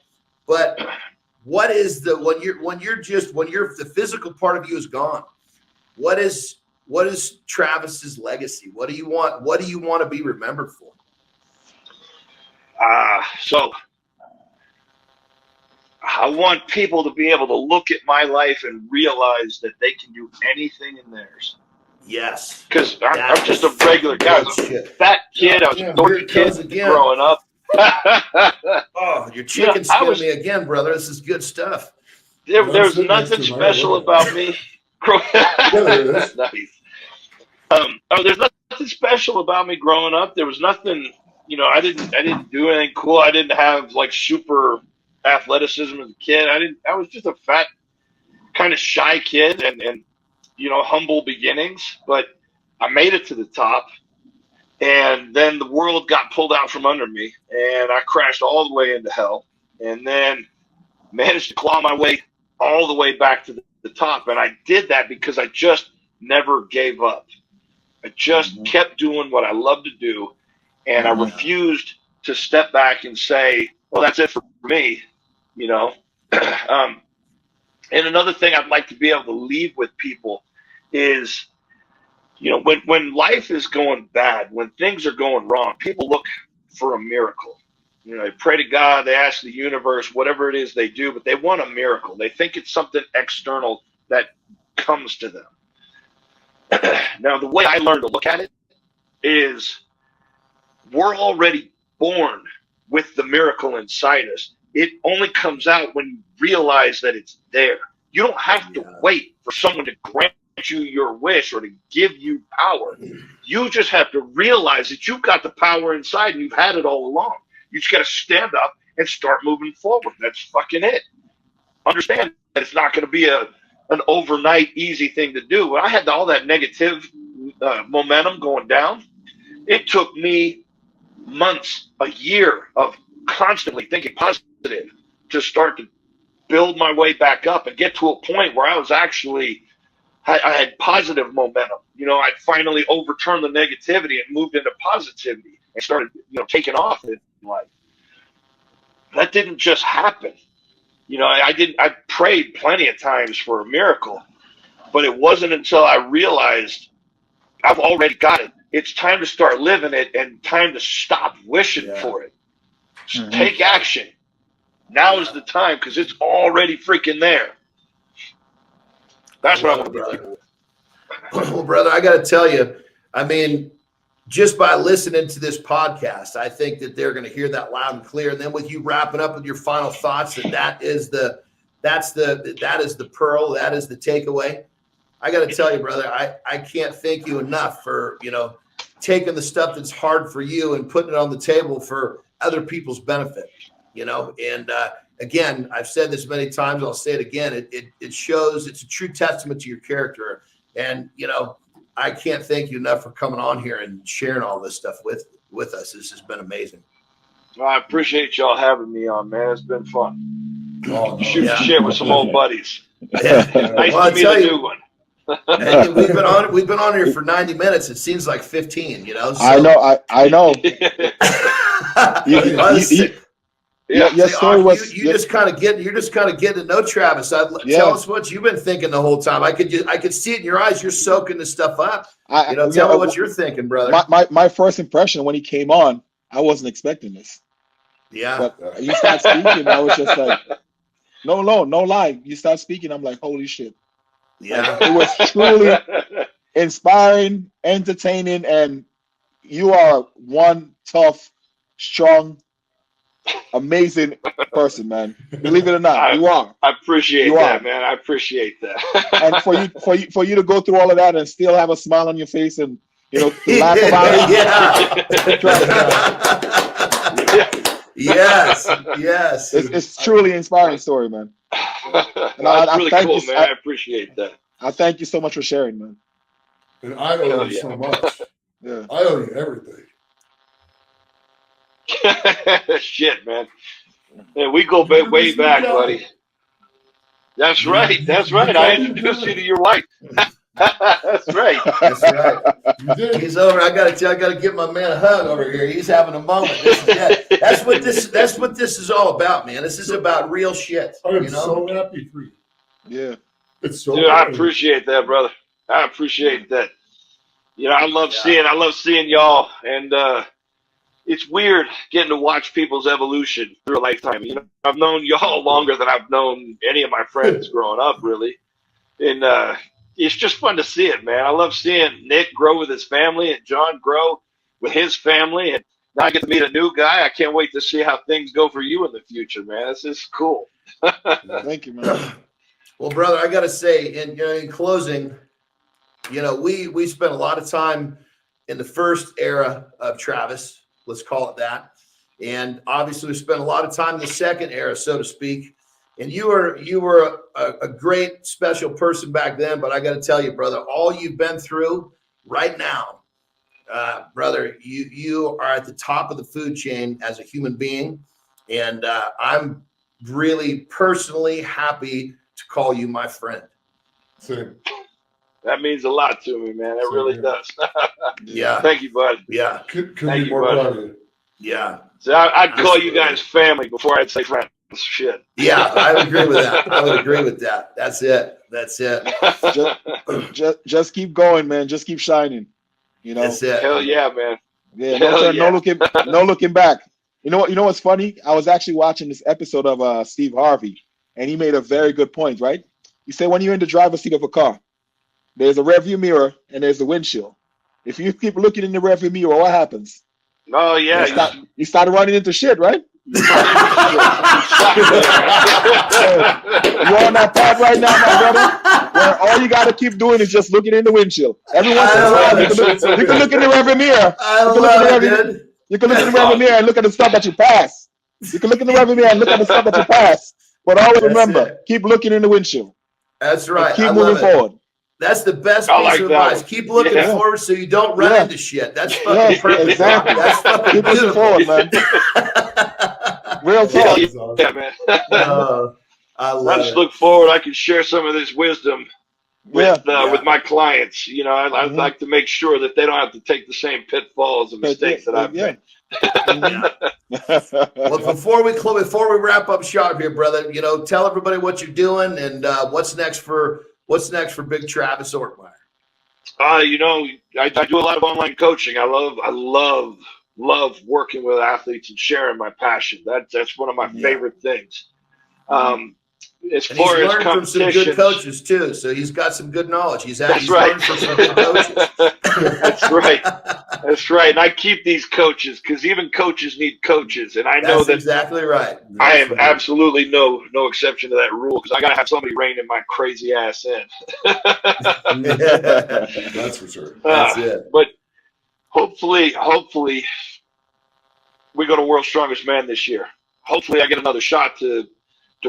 Speaker 1: But what is when the physical part of you is gone, what is Travis's legacy? What do you want to be remembered for?
Speaker 4: So I want people to be able to look at my life and realize that they can do anything in theirs.
Speaker 1: Yes.
Speaker 4: Because I'm just a regular guy. I was a fat kid. I was a dorky kid growing up.
Speaker 1: Oh, your chicken skinned me again, brother. This is good stuff.
Speaker 4: There's nothing special about me. Nice. There's nothing special about me growing up. There was nothing, you know, I didn't do anything cool. I didn't have like super athleticism as a kid. I was just a fat, kind of shy kid and you know, humble beginnings, but I made it to the top, and then the world got pulled out from under me, and I crashed all the way into hell, and then managed to claw my way all the way back to the top. And I did that because I just never gave up. I just kept doing what I love to do, and I refused to step back and say, well, that's it for me, you know. And another thing I'd like to be able to leave with people is, you know, when life is going bad, when things are going wrong, people look for a miracle. You know, they pray to God, they ask the universe, whatever it is they do, but they want a miracle. They think it's something external that comes to them. Now, the way I learned to look at it is we're already born with the miracle inside us. It only comes out when you realize that it's there. You don't have to wait for someone to grant you your wish or to give you power. You just have to realize that you've got the power inside and you've had it all along. You just got to stand up and start moving forward. That's fucking it. Understand that it's not going to be an overnight easy thing to do. When I had all that negative momentum going down, it took me months, a year of constantly thinking positive to start to build my way back up and get to a point where I was actually, I had positive momentum. You know, I finally overturned the negativity and moved into positivity and started, you know, taking off in life. That didn't just happen. You know, I prayed plenty of times for a miracle, but it wasn't until I realized I've already got it. It's time to start living it and time to stop wishing for it. Take action. Now is the time because it's already freaking there. That's what I want to be like.
Speaker 1: Well, brother, I got to tell you, I mean, just by listening to this podcast, I think that they're going to hear that loud and clear. And then with you wrapping up with your final thoughts, that is the that is the pearl. That is the takeaway. I got to tell you, brother, I can't thank you enough for, taking the stuff that's hard for you and putting it on the table for other people's benefit, and again, I've said this many times. I'll say it again. It shows, it's a true testament to your character. And, I can't thank you enough for coming on here and sharing all this stuff with us. This has been amazing.
Speaker 4: Well, I appreciate y'all having me on, man. It's been fun.
Speaker 3: Oh,
Speaker 4: Shooting shit with some old buddies.
Speaker 1: Yeah.
Speaker 4: Nice
Speaker 1: Well,
Speaker 4: to meet a new one.
Speaker 1: And we've been on here for 90 minutes. It seems like 15, So.
Speaker 5: I know. Your story was.
Speaker 1: You're just kind of getting to know Travis. Tell us what you've been thinking the whole time. I could see it in your eyes. You're soaking this stuff up. Tell me what you're thinking, brother.
Speaker 5: My first impression when he came on, I wasn't expecting this.
Speaker 1: Yeah.
Speaker 5: But you start speaking, I was just like, no lie. You start speaking, I'm like, holy shit.
Speaker 1: Yeah.
Speaker 5: It was truly inspiring, entertaining, and you are one tough, strong, amazing person, man. Believe it or not, you are.
Speaker 4: I appreciate that, man. I appreciate that.
Speaker 5: And for you to go through all of that and still have a smile on your face and to laugh about it.
Speaker 1: Yes.
Speaker 5: It's truly inspiring story, man.
Speaker 4: And that's really cool, man. I appreciate that.
Speaker 5: I thank you so much for sharing, man.
Speaker 3: And I owe you so much.
Speaker 5: Yeah.
Speaker 3: I owe you everything.
Speaker 4: Shit, man. Yeah, we go way back, buddy. That's right. I introduced you to your wife. That's right.
Speaker 1: He's over. I got to give my man a hug over here. He's having a moment. That's what this is all about, man. This is about real shit.
Speaker 3: I'm so happy for you.
Speaker 5: Yeah.
Speaker 3: It's so.
Speaker 4: Dude, I appreciate that, brother. I appreciate that. I love seeing y'all, and it's weird getting to watch people's evolution through a lifetime. I've known y'all longer than I've known any of my friends growing up, really, and it's just fun to see it, man. I love seeing Nick grow with his family and John grow with his family, and now I get to meet a new guy. I can't wait to see how things go for you in the future, man. This is cool.
Speaker 5: Thank you, man.
Speaker 1: Well, brother, I got to say, in closing, we spent a lot of time in the first era of Travis, let's call it that. And obviously we spent a lot of time in the second era, so to speak. And you were a great special person back then, but I got to tell you, brother, all you've been through right now, brother, you are at the top of the food chain as a human being. And I'm really personally happy to call you my friend.
Speaker 3: Same.
Speaker 4: That means a lot to me, man. It really does.
Speaker 1: Yeah.
Speaker 4: Thank you, bud.
Speaker 1: Yeah.
Speaker 3: Could
Speaker 4: Thank
Speaker 3: be
Speaker 4: you,
Speaker 3: more
Speaker 4: bud.
Speaker 3: proud of you.
Speaker 1: Yeah.
Speaker 4: So I'd call you guys family before I'd say friends. Shit.
Speaker 1: Yeah, I would agree with that. That's it.
Speaker 5: Just keep going, man. Just keep shining.
Speaker 1: That's it.
Speaker 4: Hell yeah, man.
Speaker 5: Yeah. No looking back. You know what's funny? I was actually watching this episode of Steve Harvey, and he made a very good point, right? He said when you're in the driver's seat of a car, there's a rearview mirror and there's the windshield. If you keep looking in the rearview mirror, what happens?
Speaker 4: Oh yeah,
Speaker 5: you start running into shit, right? You're on that path right now, my brother, where all you got to keep doing is just looking in the windshield. Every once in a while, you can look in the rearview mirror. You can look in the rearview mirror and look at the stuff that you pass. You can look in the rearview mirror and look at the stuff that you pass. But always remember, keep looking in the windshield.
Speaker 1: That's right.
Speaker 5: Keep moving forward.
Speaker 1: That's the best piece of advice. Keep looking forward so you don't run into shit. That's fucking perfect.
Speaker 5: Exactly.
Speaker 1: That's fucking
Speaker 5: keep moving forward, man. Real talk.
Speaker 4: Yeah, man.
Speaker 1: I
Speaker 4: just look forward. I can share some of this wisdom with my clients. I'd like to make sure that they don't have to take the same pitfalls and mistakes that I've made.
Speaker 1: Well, before we wrap up shop here, brother, tell everybody what you're doing and what's next for Big Travis Ortmayer.
Speaker 4: I do a lot of online coaching. I love working with athletes and sharing my passion. That's one of my favorite things. as
Speaker 1: And
Speaker 4: far
Speaker 1: he's
Speaker 4: as
Speaker 1: learned from some good
Speaker 4: competitions,
Speaker 1: coaches too, so he's got some good knowledge. He's
Speaker 4: that's
Speaker 1: learned from some good coaches.
Speaker 4: That's right. That's right. And I keep these coaches because even coaches need coaches, and I know
Speaker 1: That's
Speaker 4: that
Speaker 1: exactly right.
Speaker 4: I am absolutely no exception to that rule because I got to have somebody reining my crazy ass in.
Speaker 3: That's for sure.
Speaker 1: That's it.
Speaker 4: But hopefully we go to World's Strongest Man this year. Hopefully I get another shot to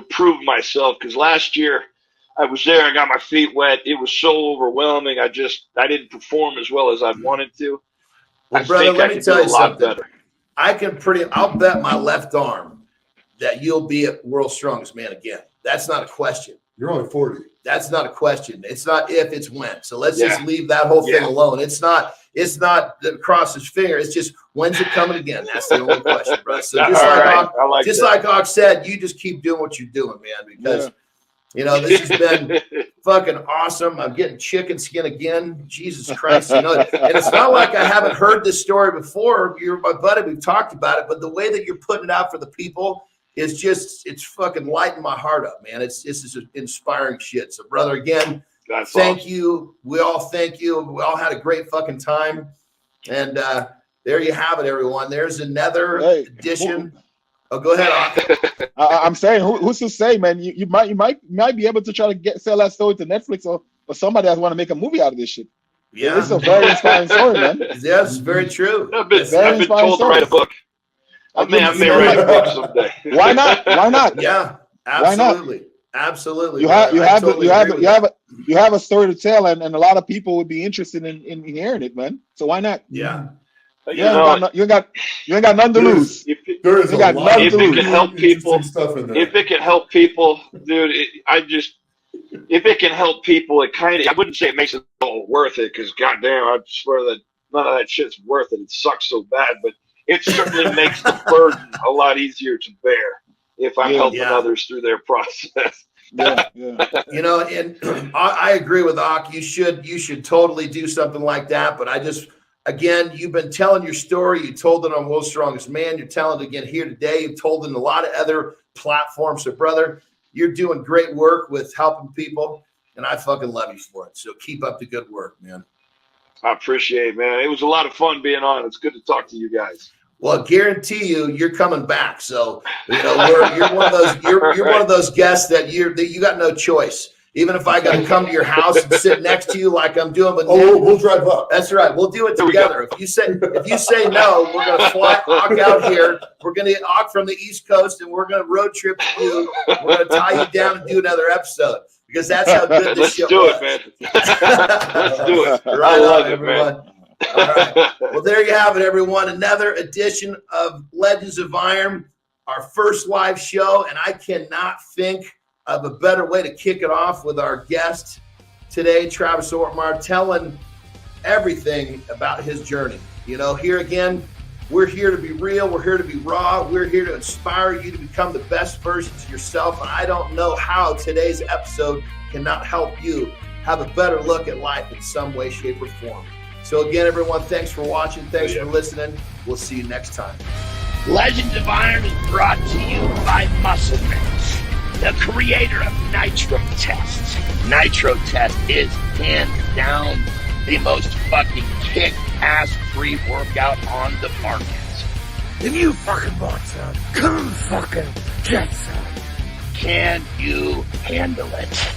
Speaker 4: prove myself because last year I was there. I got my feet wet. It was so overwhelming. I didn't perform as well as I wanted to.
Speaker 1: Well,
Speaker 4: I
Speaker 1: brother,
Speaker 4: think
Speaker 1: let
Speaker 4: I
Speaker 1: me
Speaker 4: can
Speaker 1: tell
Speaker 4: do a
Speaker 1: you
Speaker 4: lot
Speaker 1: something.
Speaker 4: better.
Speaker 1: I'll bet my left arm that you'll be at World's Strongest Man again. That's not a question.
Speaker 3: You're only 40.
Speaker 1: That's not a question. It's not if, it's when. So let's just leave that whole thing alone. It's not cross his finger. It's just, when's it coming again? That's the only question, bro. So just like Ox said, you just keep doing what you're doing, man, because this has been fucking awesome. I'm getting chicken skin again. Jesus Christ. And it's not like I haven't heard this story before. You're my buddy. We've talked about it, but the way that you're putting it out for the people is just, it's fucking lighting my heart up, man. This is inspiring shit. So brother, again, thank you. We all thank you. We all had a great fucking time. And there you have it, everyone. There's another edition. Oh, go ahead, Ock.
Speaker 5: I'm saying, who's to say, man? You might be able to try to sell that story to Netflix or somebody that want to make a movie out of this shit.
Speaker 1: Yeah,
Speaker 5: it's a very inspiring story, man.
Speaker 1: Yes, very true.
Speaker 4: I've been told to write a book. I may write a book someday.
Speaker 5: Why not? Why not?
Speaker 1: Yeah, absolutely. Why not? Absolutely.
Speaker 5: You have a story to tell, and a lot of people would be interested in hearing it, man. So why not?
Speaker 1: Yeah.
Speaker 5: You ain't got nothing to lose.
Speaker 4: If it can help people, dude, if it can help people, I wouldn't say it makes it all worth it, because goddamn, I swear that none of that shit's worth it. It sucks so bad, but it certainly makes the burden a lot easier to bear if I'm helping others through their process.
Speaker 1: And I agree with Ock. You should totally do something like that. But again, you've been telling your story. You told it on World's Strongest Man. You're telling it again here today. You've told it in a lot of other platforms. So, brother, you're doing great work with helping people, and I fucking love you for it. So keep up the good work, man.
Speaker 4: I appreciate it, man. It was a lot of fun being on. It's good to talk to you guys.
Speaker 1: Well, I guarantee you're coming back. So you're one of those you're one of those guests that you got no choice. Even if I got to come to your house and sit next to you like I'm doing with Nick,
Speaker 3: we'll drive up.
Speaker 1: That's right. We'll do it together. If you say no, we're gonna fly Ock out here. We're gonna get Ock from the East Coast, and we're gonna road trip to you. We're gonna tie you down and do another episode, because that's how good this shit was.
Speaker 4: Let's do it, man. Let's do it.
Speaker 1: Right,
Speaker 4: I love it,
Speaker 1: everyone.
Speaker 4: man.
Speaker 1: All right. Well, there you have it, everyone. Another edition of Legends of Iron, our first live show, and I cannot think of a better way to kick it off with our guest today, Travis Ortmayer, telling everything about his journey. Here again, we're here to be real. We're here to be raw. We're here to inspire you to become the best versions of yourself. And I don't know how today's episode cannot help you have a better look at life in some way, shape, or form. So again, everyone, thanks for watching. Thanks for listening. We'll see you next time.
Speaker 2: Legends of Iron is brought to you by Muscleman, the creator of Nitro Test. Nitro Test is hands down the most fucking kick-ass free workout on the market. If you fucking want some, come fucking get some. Can you handle it?